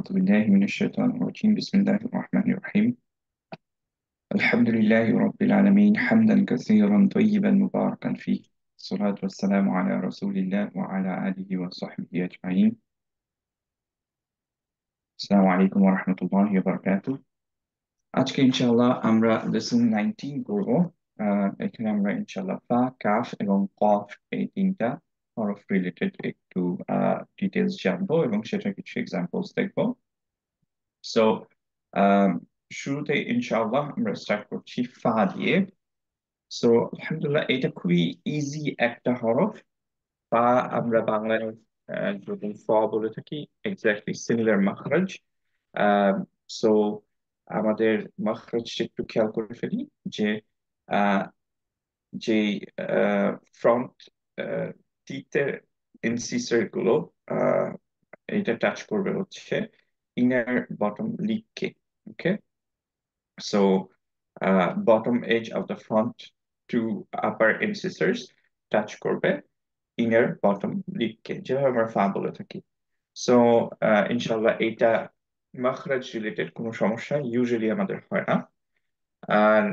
أعوذ بالله من الشيطان الرجيم بسم الله الرحمن الرحيم الحمد لله رب العالمين حمدا كثيرا طيبا مباركا فيه الصلاة والسلام على رسول الله وعلى آله وصحبه أجمعين السلام عليكم ورحمة الله وبركاته আজকে ইনশাআল্লাহ আমরা লেসন 19 করব। এখানে আমরা ইনশাআল্লাহ ফা কাফ এবং কফ এই তিনটা হরফ রিলেটেড একটু ডিটেলস জানবো এবং সেটা কিছু এক্সাম্পলস দেখবো। সো শুরুতে ইনশাআল্লাহ আমরা স্টার্ট করছি ফা দিয়ে। সো আলহামদুলিল্লাহ এটা খুবই ইজি একটা হরফ। ফা আমরা বাংলায় যখন ফ বলে থাকি এক্স্যাক্টলি সিমিলার মাখরাজ। সো আমাদের মাখরাজটা একটু খেয়াল করে ফেলি যে আহ, যে ফ্রন্ট টিথের ইনসিসর গুলো আহ, এটা টাচ করবে হচ্ছে ইনার বটম লিপকে। Okay, so bottom edge of the front two upper incisors touch করবে ইনার বটম লিপকে, যেভাবে আমরা ফা বলে থাকি। সো ইনশাল্লাহ এটা মাখরাজ রিলেটেড কোনো সমস্যা ইউজুয়ালি আমাদের হয় না। আর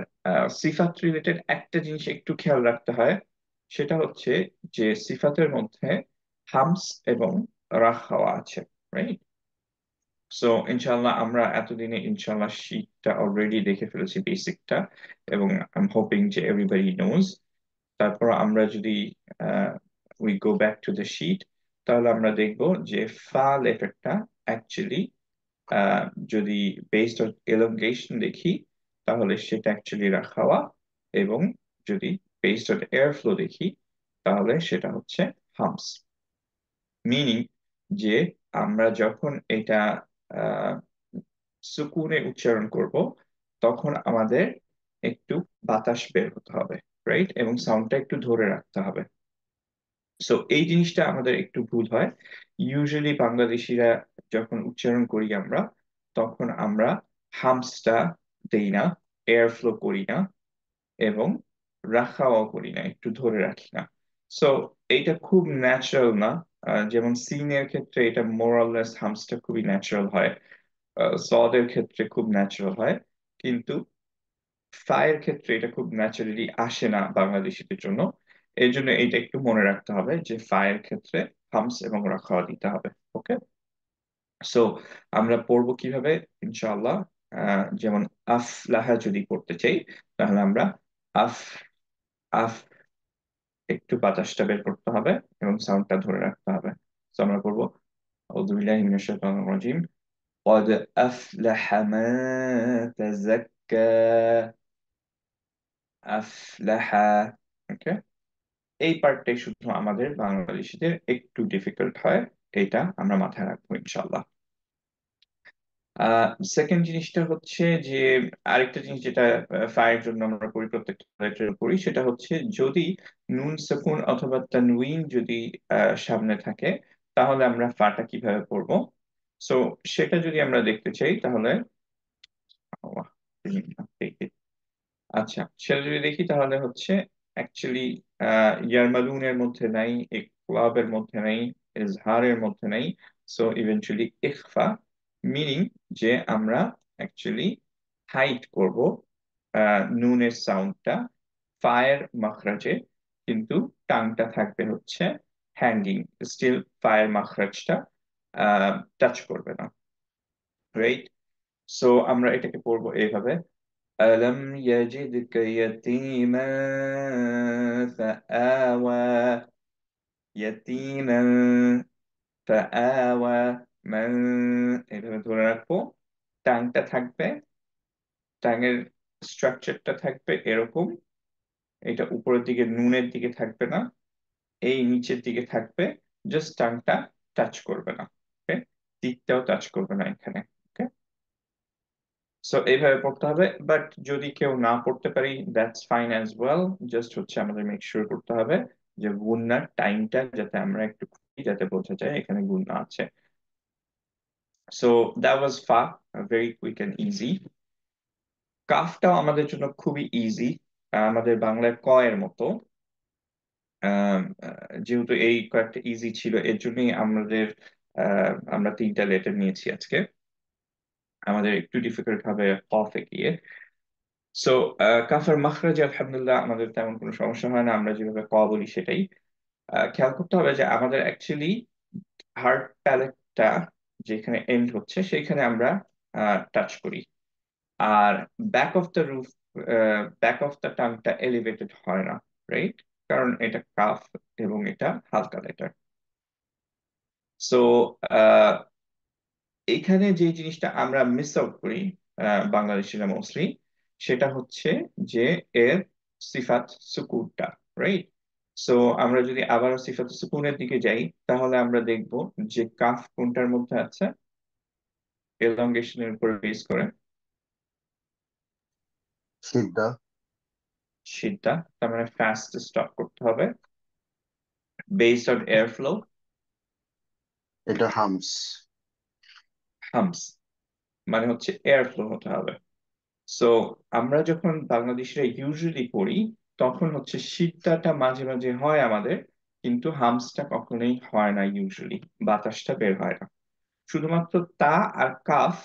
সিফাত রিলেটেড একটা জিনিস একটু খেয়াল রাখতে হয়, সেটা হচ্ছে যে সিফাতের মধ্যে হামস এবং রাখাওয়া আছে, রাইট? সো ইনশাল্লাহ আমরা এতদিনে ইনশাল্লাহ শীটটা অলরেডি দেখে ফেলেছি বেসিকটা, এবং আই এম হোপিং যে এভরিবডি নোজ। তারপর আমরা যদি we go back to the sheet, তাহলে আমরা দেখব যে ফা লেটারটা অ্যাকচুয়ালি যদি বেসড অন এলংগেশন দেখি তাহলে সেটা অ্যাকচুয়ালি রাখাওয়া, এবং যদি বেসড অন এয়ার ফ্লো দেখি তাহলে সেটা হচ্ছে হামস। মিনিং যে আমরা যখন এটা আহ সুকুনে উচ্চারণ করব তখন আমাদের একটু বাতাস বের হতে হবে, রাইট, এবং সাউন্ডটা একটু ধরে রাখতে হবে। সো এই জিনিসটা আমাদের একটু ভুল হয়। ইউজুয়ালি বাংলাদেশিরা যখন উচ্চারণ করি আমরা, তখন আমরা হামসটা দেই না, এয়ার ফ্লো করি না, এবং রাখাও করি না, একটু ধরে রাখি না। সো এইটা খুব ন্যাচারাল না। যেমন সিনের ক্ষেত্রে এটা মোরাললেস হামসটা খুবই ন্যাচারাল হয়, সদের ক্ষেত্রে খুব ন্যাচারাল হয়, কিন্তু ফায়ের ক্ষেত্রে এটা খুব ন্যাচারালি আসে না বাংলাদেশিদের জন্য। এই জন্য এটা একটু মনে রাখতে হবে যে ফায়ের ক্ষেত্রে হামস এবং রাখাওয়া দিতে হবে। ওকে, সো আমরা পড়বো কিভাবে ইনশাআল্লাহ। যেমন আফলাহা যদি পড়তে চাই তাহলে আমরা আফ আফ একটু বাতাসটা বের করতে হবে এবং সাউন্ডটা ধরে রাখতে হবে। তো আমরা করবো আউযু বিল্লাহি মিনাশ শাইতানির রাজিম قد أفلح من تزكى আফলাহা। ওকে, এই পার্টটাই শুধু আমাদের বাংলাদেশিদের একটু ডিফিকাল্ট হয়, এটা আমরা মাথায় রাখবো ইনশাল্লাহ। সেকেন্ড জিনিসটা হচ্ছে যে আরেকটা জিনিস যেটা ফায়ের জন্য আমরা করি, প্রত্যেকটা লেটার করি, সেটা হচ্ছে যদি নুন সাকুন অথবা তানউইন যদি সামনে থাকে তাহলে আমরা ফাটা কিভাবে পড়বো। সো সেটা যদি আমরা দেখতে চাই তাহলে আল্লাহ, আচ্ছা সেটা যদি দেখি তাহলে হচ্ছে অ্যাকচুয়ালি ইয়ারমালুনের মধ্যে নাই, ইকলাবের মধ্যে নাই, ইজহারের মধ্যে নাই। সো ইভেন্চুয়ালি ইখফা, মিনিং যে আমরা অ্যাকচুয়ালি হাইট করব নুনের সাউন্ডটা ফায়ের মাখরাজে, কিন্তু টাংটা থাকবে হচ্ছে হ্যাঙ্গিং, স্টিল ফায়ের মাখরাজটা টাচ করবে না, রাইট? সো আমরা এটাকে পড়বো এইভাবে ألم يجدك يتيما فآوى يتيما فآوى من, এইভাবে ধরে রাখবো। টাংটা থাকবে, টাঙের স্ট্রাকচারটা থাকবে এরকম, এটা উপরের দিকে নুনের দিকে থাকবে না, এই নিচের দিকে থাকবে, জাস্ট টাংটা টাচ করবে না। ওকে, দিকটাও টাচ করবে না এখানে। ওকে, সো এইভাবে পড়তে হবে, বাট যদি কেউ না পড়তে পারি that's fine as well. Just হচ্ছে আমাদের মেক শিওর করতে হবে যে গুণনার টাইমটা যাতে আমরা একটু খুঁজি, যাতে বোঝা যায় এখানে গুণনা আছে। সো দ্যাট ওয়াজ ফা, ভেরি কুইক এন্ড ইজি। কাফটাও আমাদের জন্য খুবই ইজি, আমাদের বাংলায় ক এর মতো। যেহেতু এই কয়েকটা ইজি ছিল এর জন্যই আমরা তিনটা লেটার নিয়েছি আজকে। আমাদের একটু ডিফিকাল্ট হবে কফে গিয়ে। সো কাফের মাখরাজে আলহামদুলিল্লাহ আমাদের তেমন কোনো সমস্যা হয় না, আমরা যেভাবে ক বলি সেটাই। খেয়াল করতে হবে যে আমাদের অ্যাকচুয়ালি হার্ড প্যালেটটা যেখানে এন্ড হচ্ছে সেইখানে আমরা টাচ করি। আর back of the roof, back of the টাংটা এলিভেটেড হয় না, রাইট? কারণ এটা কাফ এবং এটা হালকা লেটার। সো এখানে যে জিনিসটা আমরা মিস আউট করি বাংলাদেশিরা মোস্টলি, সেটা হচ্ছে যে এর সিফাত সুকুনটা, রাইট? সো আমরা যদি আবারও সিফাত সুকুনের দিকে যাই, তাহলে আমরা দেখব যে কাফ কোনটার মধ্যে আছে, এলংগেশনের উপর বেস করে। সিদ্ধা। শীতটা, তার মানে ফাস্ট স্টপ করতে হবে, বেসড অন এয়ার ফ্লো। এটা হামস। হামস মানে হচ্ছে এয়ার ফ্লো হতে হবে। সো আমরা যখন বাংলাদেশিরা ইউজুয়ালি করি, তখন হচ্ছে শীতটাটা মাঝে মাঝে হয় আমাদের, কিন্তু হামসটা কখনোই হয় না, ইউজুয়ালি বাতাসটা বের হয় না। শুধুমাত্র তা আর কাফ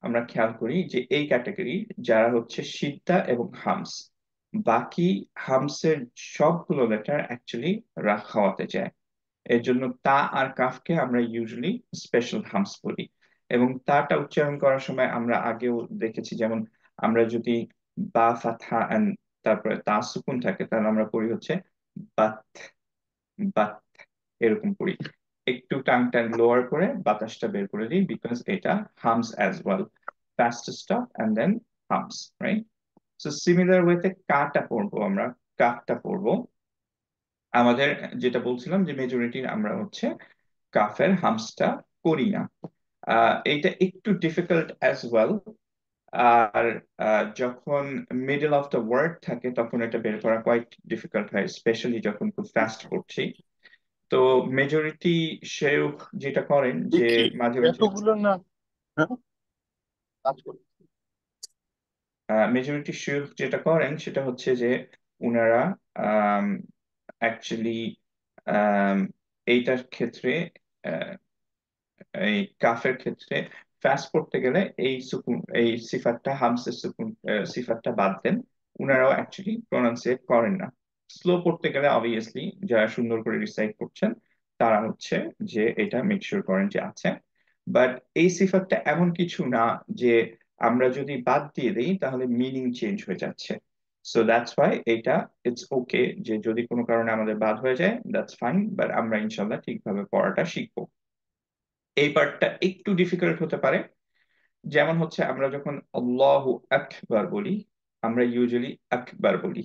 আমরা খেয়াল করি যে এই ক্যাটাগরি, যারা হচ্ছে সিদ্ধা এবং হামস। বাকি হামসের সবগুলো লেটার অ্যাকচুয়ালি রাখা হতে চায়। এর জন্য তা আর কাফকে আমরা ইউজুয়ালি স্পেশাল হামস বলি। এবং তাটা উচ্চারণ করার সময় আমরা আগেও দেখেছি, যেমন আমরা যদি বা ফাথা এন্ড তারপরে তা সুকুন থাকে, তাহলে আমরা পড়ি হচ্ছে বাত, বাত, এরকম করি। একটু টাংটা লোয়ার করে বাতাসটা বের করে দিই, বিকজ এটা hums as well, first stop and then hums, right? So similar ওয়েতে কাটা পড়বো আমরা, কাফটা পড়বো। আমাদের যেটা বলছিলাম যে মেজরিটি আমরা হচ্ছে কাফের হামসটা করি না। এইটা একটু ডিফিকাল্ট অ্যাজ ওয়েল। আর যখন মিডল অফ দ্য ওয়ার্ড থাকে তখন এটা বের করা কোয়াইট ডিফিকাল্ট হয়, স্পেশালি যখন খুব ফাস্ট করছি। তো মেজরিটি শেখ যেটা করেন যে দেখি মাঝে মাঝে, এতগুলো না। হ্যাঁ, কাজ করি। মেজরিটি শেখ যেটা করেন সেটা হচ্ছে যে উনারা অ্যাকচুয়ালি এইটার ক্ষেত্রে, এই কাফের ক্ষেত্রে ফাস্ট পড়তে গেলে এই সুকুন, এই সিফাতটা, হামসের সুকুন সিফাতটা বাদ দেন। উনারাও অ্যাকচুয়ালি প্রনাউন্সিয়েট করেন না। স্লো পড়তে গেলে অবভিয়াসলি যারা সুন্দর করে রিসাইট করছেন তারা হচ্ছে যে এটা মেক শিওর করেন যে আছে। বাট এই সিফাতটা এমন কিছু না যে আমরা যদি বাদ দিয়ে দিই তাহলে মিনিং চেঞ্জ হয়ে যাচ্ছে। সো দ্যাটস ওয়াই এটা, ইটস ওকে যে যদি কোনো কারণে আমাদের বাদ হয়ে যায়, দ্যাটস ফাইন, বাট আমরা ইনশাল্লাহ ঠিকভাবে পড়াটা শিখবো। এই পার্টটা একটু ডিফিকাল্ট হতে পারে। যেমন হচ্ছে আমরা যখন আল্লাহু আকবার বলি, আমরা ইউজুয়ালি আকবার বলি,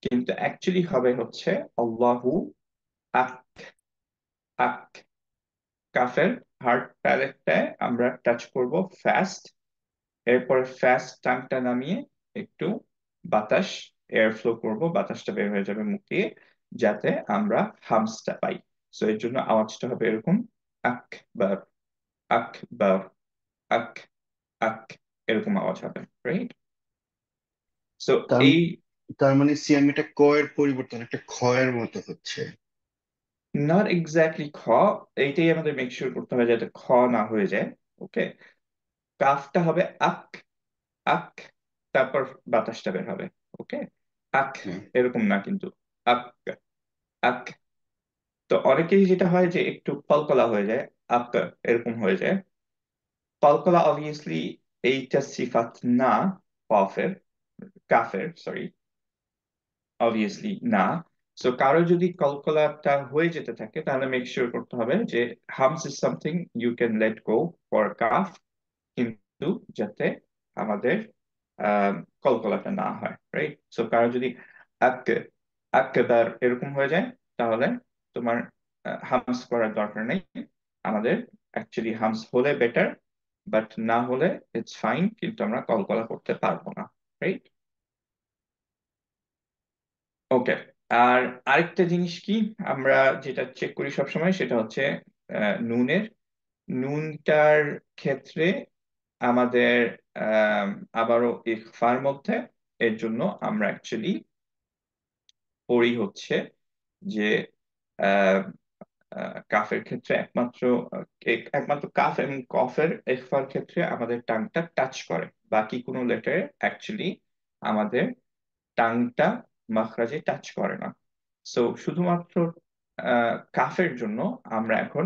কিন্তু অ্যাকচুয়ালি হবে হচ্ছে আল্লাহু আক, আক। কাফের হার্ড প্যালেটটায় আমরা টাচ করব ফাস্ট, এরপর ফাস্ট টাংটা নামিয়ে একটু বাতাস এয়ার ফ্লো করব, বাতাসটা বের হয়ে যাবে মুখ দিয়ে, যাতে আমরা হামসটা পাই। সো এর জন্য আওয়াজটা হবে এরকম, আকবার, আকবার, আক, আক, এরকম আওয়াজ হবে, রাইট? সো তার এই, তার মানে সিয়ামিটা ক এর পরিবর্তন একটা খ এর মতো হচ্ছে। নট এক্স্যাক্টলি খ, এইটাই আমাদের মেক শিওর করতে হবে যাতে খ না হয়ে যায়। ওকে, কাফটা হবে আক, আক, তারপর বাতাসটা বের হবে। ওকে, আক, হ্যাঁ। এরকম না কিন্তু, আক, আক। তো অনেকেই যেটা হয় যে একটু কলকলা হয়ে যায়, আক, এরকম হয়ে যায়। কলকলা অবভিয়াসলি এইটা সিফাত না, কফের, কাফের সরি, অবভিয়াসলি না। সো কারো যদি কলকলাটা হয়ে যেতে থাকে তাহলে মেক শিওর করতে হবে যে hums is something you can let go for cough, কিন্তু যাতে আমাদের আহ, কলকলাটা না হয়, রাইট? সো কারো যদি আক, আকবার এরকম হয়ে যায়, তাহলে তোমার হামস করার দরকার নেই। আমাদের অ্যাকচুয়ালি হামস হলে বেটার, বাট না হলে ইটস ফাইন, কিন্তু আমরা কলকলা করতে পারবো না, রাইট? ওকে। আর আরেকটা জিনিস কি আমরা যেটা চেক করি সবসময়, সেটা হচ্ছে নুনের, নুনটার ক্ষেত্রে আমাদের আহ, আবারও ইখফার মধ্যে। এর জন্য আমরা অ্যাকচুয়ালি পড়ি হচ্ছে যে কাফের ক্ষেত্রে একমাত্র কাফ এবং কফের ইখফার ক্ষেত্রে আমাদের টাংটা টাচ করে, বাকি কোনো লেটারে অ্যাকচুয়ালি আমাদের টাংটা মাখরাজে টাচ করে না। সো শুধুমাত্র কাফের জন্য আমরা এখন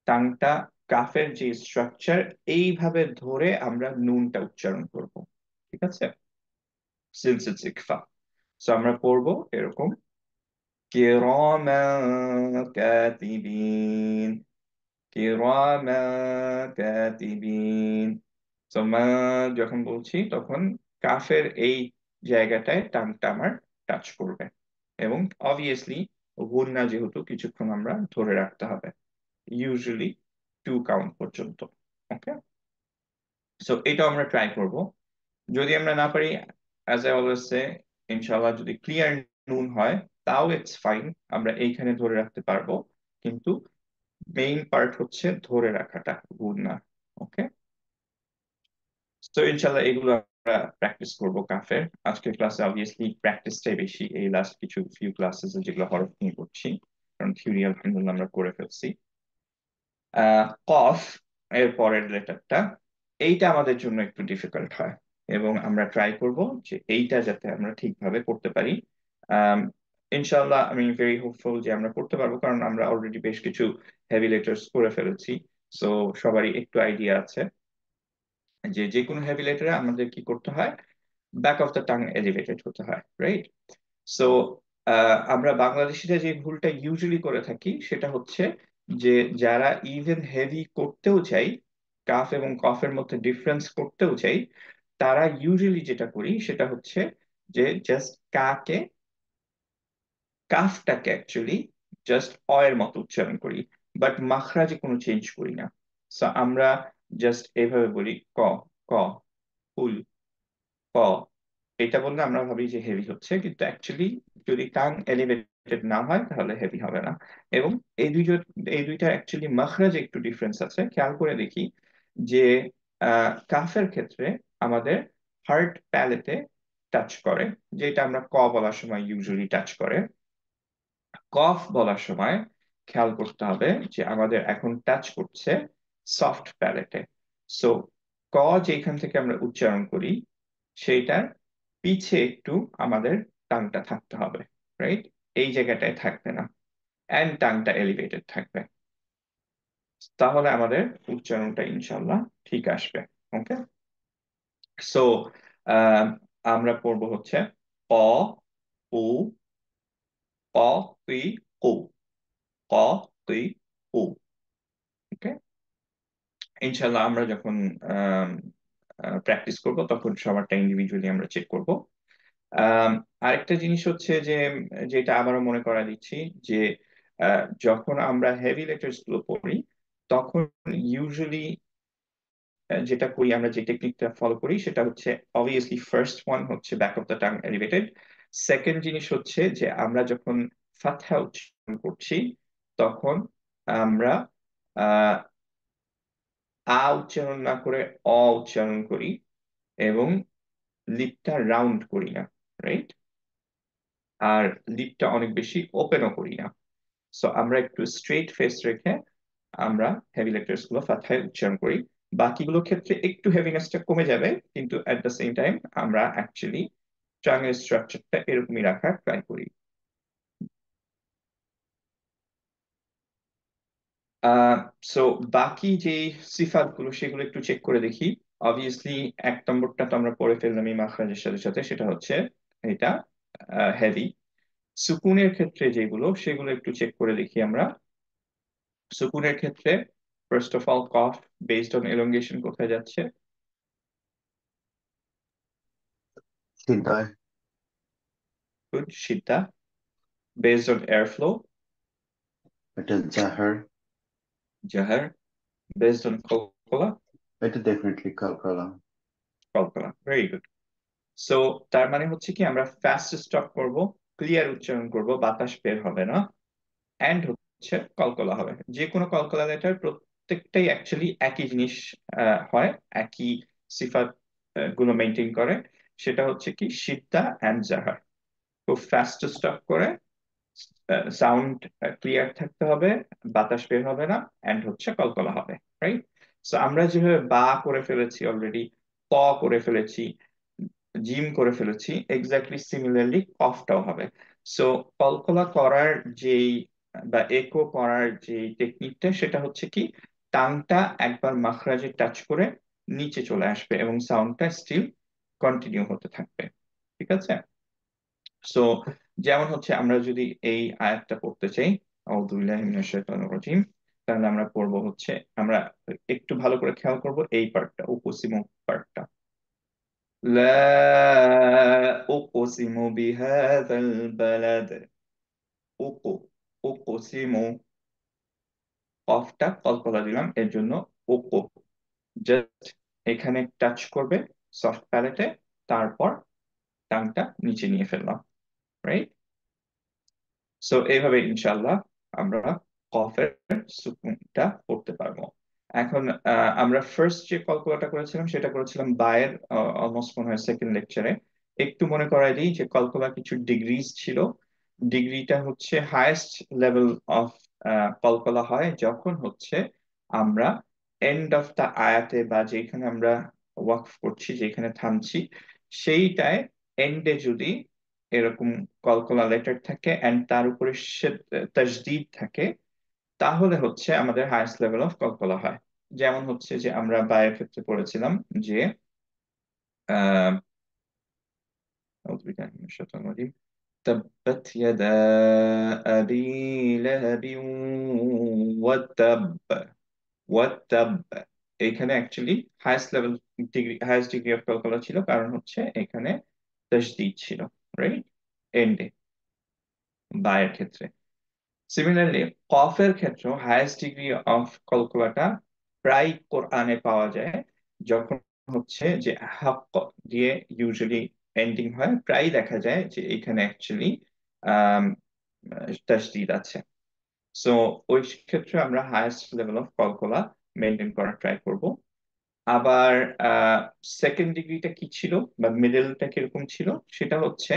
টাংটা, কাফের যে স্ট্রাকচার, এইভাবে ধরে আমরা নুনটা উচ্চারণ করব। ঠিক আছে, সিন্স ইটস ইকফা। সো আমরা পড়বো এরকম: কিরামা কাতিবিন, কিরামা কাতিবিন। তো মা যখন বলছি তখন কাফের এই জায়গাটায় টানটা আমার টাচ করবে, এবং অবভিয়াসলি গুণনা যেহেতু কিছুক্ষণ আমরা ধরে রাখতে হবে, ইউজুয়ালি 2 কাউন্ট পর্যন্ত। ওকে, সো এটা আমরা ট্রাই করব। যদি আমরা না পারি, অ্যাজ আই অলওয়েজ সে, ইনশাআল্লাহ যদি ক্লিয়ার নুন হয় তাও ইটস ফাইন, আমরা এইখানে ধরে রাখতে পারবো। কিন্তু মেইন পার্ট হচ্ছে ধরে রাখাটা, গুণনা। ওকে, তো ইনশাল্লাহ এগুলো আমরা প্র্যাকটিস করব কাফের। আজকের ক্লাসে অবভিয়াসলি প্র্যাকটিসটাই বেশি, এই লাস্ট কিছু ফিউ ক্লাসেস যেগুলো হরফ নিয়ে করছি, কারণ থিওরি আলহামদুলিল্লাহ আমরা করে ফেলছি। কফ এর পরের লেটারটা, এইটা আমাদের জন্য একটু ডিফিকাল্ট হয়, এবং আমরা ট্রাই করব যে এইটা যাতে আমরা ঠিকভাবে করতে পারি। আম, ইনশাল্লাহ আমি ভেরি হোপফুল যে আমরা করতে পারবো, কারণ আমরা অলরেডি বেশ কিছু হেভি লেটার্স করে ফেলেছি। সো সবারই একটু আইডিয়া আছে যে যে কোনো হেভি লেটারে আমাদের কি করতে হয়, back of the tongue elevated হতে হয়, রাইট? সো আমরা বাংলাদেশিরা যে ভুলটা ইউজুয়ালি করে থাকি সেটা হচ্ছে যে যারা ইভেন হেভি করতেও চাই, কাফ এবং কফের মধ্যে ডিফারেন্স করতেও চাই, তারা ইউজুয়ালি যেটা করি সেটা হচ্ছে যে জাস্ট কাফটাকে অ্যাকচুয়ালি জাস্ট এর মতো উচ্চারণ করি, বাট মাখরাজে কোনো চেঞ্জ করি না। সো আমরা জাস্ট এইভাবে বলি ক, ক, কুল, ক। এটা বললে আমরা ভাবি যে হেভি হচ্ছে, কিন্তু অ্যাকচুয়ালি যদি টাং এলিভেটেড না হয় তাহলে হেভি হবে না। এবং এই দুইটা অ্যাকচুয়ালি মাখরাজে একটু ডিফারেন্স আছে, খেয়াল করে দেখি যে কাফের ক্ষেত্রে আমাদের হার্ট প্যালেটে টাচ করে, যেটা আমরা ক বলার সময় ইউজুয়ালি টাচ করে। কফ বলার সময় খেয়াল করতে হবে যে আমাদের এখন টাচ করছে সফট প্যালেটে। সো ক যেখান থেকে আমরা উচ্চারণ করি সেইটার পিছে একটু আমাদের টাংটা থাকতে হবে, রাইট? এই জায়গাটায় থাকবে না, অ্যান্ড টাংটা এলিভেটেড থাকবে। তাহলে আমাদের উচ্চারণটা ইনশাল্লাহ ঠিক আসবে। ওকে, সো আমরা পড়বো হচ্ছে ক, উ, ক, তুই, কু, ক, তুই, কু। ওকে, ইনশাল্লাহ আমরা যখন প্র্যাকটিস করব তখন সবারটা ইন্ডিভিজুয়ালি আমরা চেক করব। আম, আরেকটা জিনিস হচ্ছে যে, যেটা আবারও মনে করা দিচ্ছি, যে যখন আমরা হেভি লেটার্স গুলো পড়ি তখন ইউজুয়ালি যেটা করি, আমরা যে টেকনিকটা ফলো করি সেটা হচ্ছে অবভিয়াসলি ফার্স্ট ওয়ান হচ্ছে back of the tongue elevated. Second জিনিস হচ্ছে যে আমরা যখন ফাতহা উচ্চারণ করছি তখন আমরা আহ উচ্চারণ না করে উচ্চারণ করি, এবং লিপটা রাউন্ড করি না, রাইট? আর লিপটা অনেক বেশি ওপেনও করি না। সো আমরা একটু স্ট্রেট ফেস রেখে আমরা হেভি লেটার্স গুলো ফাতহায় উচ্চারণ করি। বাকিগুলো ক্ষেত্রে একটু হেভিনেসটা কমে যাবে, কিন্তু এট দ্য সেম টাইম আমরা অ্যাকচুয়ালি ট্রায়াঙ্গেল স্ট্রাকচারটা এরকমই রাখার ট্রাই করি। আহ সো বাকি যে সিফাত গুলো সেগুলো একটু চেক করে দেখি। অবভিয়াসলি 1 নম্বরটা তো আমরা পড়ে ফেললাম এই মাখরাজের সাথে সাথে, সেটা হচ্ছে এটা হেভি। সুকুনের ক্ষেত্রে যেগুলো সেগুলো একটু চেক করে দেখি আমরা। সুকুনের ক্ষেত্রে ফার্স্ট অফ অল কফ বেসড অন এলongation কোথায় যাচ্ছে? সিদ্ধায়। গুড, সিদ্ধা। Based on air flow? এটা জাহার। জাহার। বেসড অন কলকলা? এটা ডেফিনেটলি কালকালা। কলকলা, ভেরি গুড। সো তার মানে হচ্ছে কি আমরা ফাস্ট স্টপ করব, ক্লিয়ার উচ্চারণ করব, বাতাস বের হবে না, এন্ড হচ্ছে কলকলা হবে। যে কোনো কলকলা লেটার প্রত্যেকটাই অ্যাকচুয়ালি একই জিনিস হয়, একই সিফাত গুলো মেনটেন করে। সেটা হচ্ছে কি সিদ্ধা এন্ড জাহার। খুব ফাস্ট স্টপ করে সাউন্ড ক্লিয়ার থাকতে হবে, বাতাস বের হবে না, এন্ড হচ্ছে কলকলা হবে, রাইট? সো আমরা যেভাবে বা করে ফেলেছি অলরেডি, ক করে ফেলেছি, জিম করে ফেলেছি, এক্স্যাক্টলি সিমিলারলি কফটাও হবে। সো কলকলা করার যেই বা একো করার যে টেকনিকটা, সেটা হচ্ছে কি, টাংটা একবার মাখরাজে টাচ করে নিচে চলে আসবে এবং সাউন্ডটা স্টিল কন্টিনিউ হতে থাকবে। ঠিক আছে? সো যেমন হচ্ছে আমরা যদি এই আয়াতটা পড়তে চাই, আউযু বিল্লাহি মিনাশ শাইতানির রাজিম, তাহলে আমরা পড়বো হচ্ছে, আমরা একটু ভালো করে খেয়াল করব এই পার্টটা, উপসিমু পার্টটা। لا أقسم بهذا البلد. উকু উকুসিমু, কফটা কলকলা দিলাম এর জন্য উকু, জাস্ট এখানে টাচ করবে সফট প্যালেটে, তারপর টাংটা নিচে নিয়ে ফেললাম, রাইট? সো এইভাবে ইনশাল্লাহ আমরা কফের সুকুনটা করতে পারবো। এখন আমরা ফার্স্ট যে কলকুলাটা করেছিলাম সেটা করেছিলাম বায়ের, অলমোস্ট মনে হয় সেকেন্ড লেকচারে। একটু মনে করাই দিই যে কলকুলা কিছু ডিগ্রিজ ছিল। ডিগ্রিটা হচ্ছে হাইয়েস্ট লেভেল অফ কলকলা হয় যখন হচ্ছে আমরা এন্ড অফ দা আয়াতে, বা যেখানে আমরা ওয়াকফ করছি, যেখানে থামছি, সেইটায় এন্ডে যদি এরকম কলকলা লেটার থাকে এন্ড তার উপরে তাজদিদ থাকে, তাহলে হচ্ছে আমাদের হাইয়েস্ট লেভেল অফ কলকলা হয়। যেমন হচ্ছে যে আমরা বায়ের ক্ষেত্রে পড়েছিলাম যে আহ أعوذ بالله من الشيطان الرجيم. تبت يدا أبي لهب وتب وتب। এখানে actually highest level degree, highest degree of কলকলা ছিল, কারণ হচ্ছে এখানে তাজদিদ ছিল, রাইট, এন্ডে, বায়ের ক্ষেত্রে। সিমিলারলি কফের ক্ষেত্রেও হাইয়েস্ট ডিগ্রি অফ কলকলাটা প্রায় কোরআনে পাওয়া যায়, যখন হচ্ছে যে হক দিয়ে ইউজুয়ালি এন্ডিং হয়, প্রায় দেখা যায় যে এখানে অ্যাকচুয়ালি তাসদিদ আছে। সো ওই ক্ষেত্রে আমরা হাইয়েস্ট লেভেল অফ কলকলা মেনটেন করার ট্রাই করব। আবার সেকেন্ড ডিগ্রিটা কি ছিল, বা মিডলটা কিরকম ছিল, সেটা হচ্ছে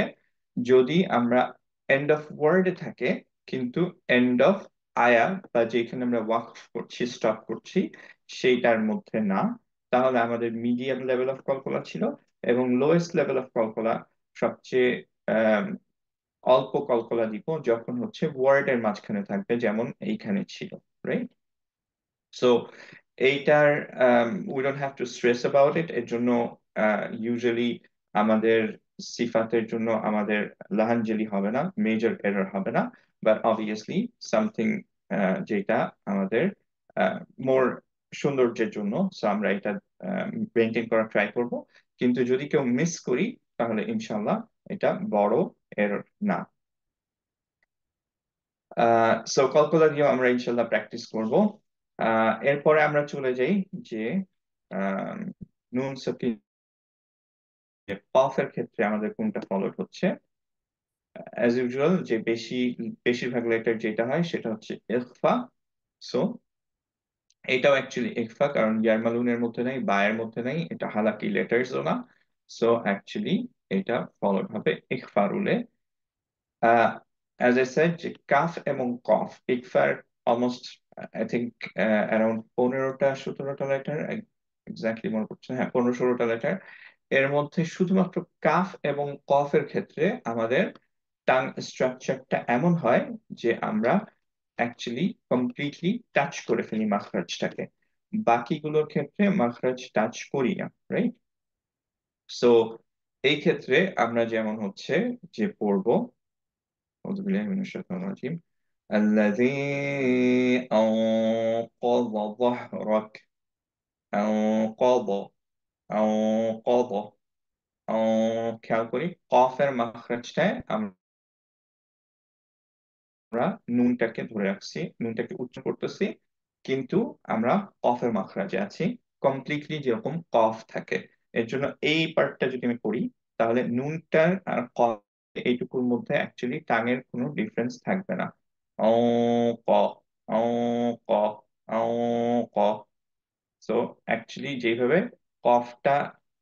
যদি আমরা এন্ড অফ ওয়ার্ডে থাকে কিন্তু এন্ড অফ আয়া, বা যেখানে আমরা ওয়াকফ করছি, স্টপ করছি, সেইটার মধ্যে না, তাহলে আমাদের মিডিয়াম লেভেল অফ কলকলা ছিল। এবং লোয়েস্ট লেভেল অফ কলকলা, সবচেয়ে আহ, অল্প কলকলা দিব যখন হচ্ছে ওয়ার্ডের মাঝখানে থাকবে, যেমন এইখানে ছিল, রাইট? সো এইটার we don't have to stress about it. এর জন্য ইউজুয়ালি আমাদের সিফাতের জন্য আমাদের লাহানজেলি হবে না, মেজর এরর হবে না, বাট অবভিয়াসলি সামথিং যেটা আমাদের মোর সৌন্দর্যের জন্য, সো আমরা এটা মেনটেন করার ট্রাই করব। কিন্তু যদি কেউ মিস করি, তাহলে ইনশাল্লাহ এটা বড় এরর না। সো কল্পনা দিয়েও আমরা ইনশাল্লাহ প্র্যাকটিস করব। এরপরে আমরা চলে যাই যে আহ, নুন সাকিন কফের ক্ষেত্রে আমাদের কোনটা ফলো হচ্ছে। অ্যাজ ইউজুয়াল যে বেশিরভাগ লেটার যেটা হয় সেটা হচ্ছে ইখফা। সো এটাও অ্যাকচুয়ালি ইখফা, কারণ ইয়ারমালুনের মধ্যে নাই, বায়ের মধ্যে নাই, এটা হালাকি লেটার্সও না। সো অ্যাকচুয়ালি এটা ফলো হবে ইখফা রুলে। অ্যাজ আই সেড যে কাফ এবং কফ, ইকফার অলমোস্ট আই থিঙ্ক অ্যারাউন্ড 15টা 17টা লেটার, এক্স্যাক্টলি মনে পড়ছে না। হ্যাঁ, 15-16টা লেটার। এর মধ্যে শুধুমাত্র কাফ এবং কফের ক্ষেত্রে আমাদের টাং স্ট্রাকচারটা এমন হয় যে আমরা অ্যাকচুয়ালি কমপ্লিটলি টাচ করে ফেলি মাখরাজটাকে। বাকিগুলোর ক্ষেত্রে মাখরাজ টাচ করি না, রাইট? সো এই ক্ষেত্রে আমরা যেমন হচ্ছে যে পড়বো, أعوذ بالله من الشيطان الرجيم. الذي أنقض ظهرك. أنقض أنقض খেয়াল করি কফের মাখরাজটায় আমরা নুনটাকে ধরে রাখছি, নুনটাকে উচ্চারণ করতেছি, কিন্তু আমরা কফের মাখরাজে আছি, কমপ্লিটলি যেরকম কফ থাকে। এর জন্য এই পার্টটা যদি আমি করি, তাহলে নুনটার আর কফ এইটুকুর মধ্যে অ্যাকচুয়ালি টাঙের কোনো ডিফারেন্স থাকবে না। অ ক অ ক অ ক। সো অ্যাকচুয়ালি যেভাবে কফটা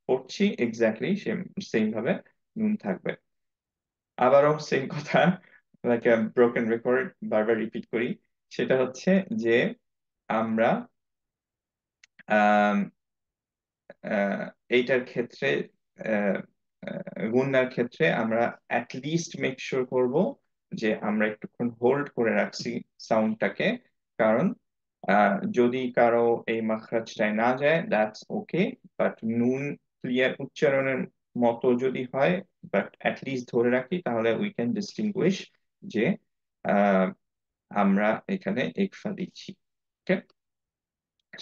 পড়ছি এক্স্যাক্টলি সেম সেম ভাবে নুন থাকবে। আবারও সেম কথা, লাইক ব্রোকেন রেকর্ড বারবার রিপিট করি। সেটা হচ্ছে যে আমরা আম, আহ, এইটার ক্ষেত্রে আহ, গুণনার ক্ষেত্রে আমরা লিস্ট মেক শিওর করব যে আমরা একটুক্ষণ হোল্ড করে রাখছি সাউন্ডটাকে। কারণ যদি কারো এই মাখরাজটায় না যায় দ্যাটস ওকে, বাট নুন ক্লিয়ার উচ্চারণের মতো যদি হয়, বাট লিস্ট ধরে রাখি, তাহলে উই ক্যান ডিস্টিংগুইশ যে আহ, আমরা এখানে ইকফা দিচ্ছি। ওকে,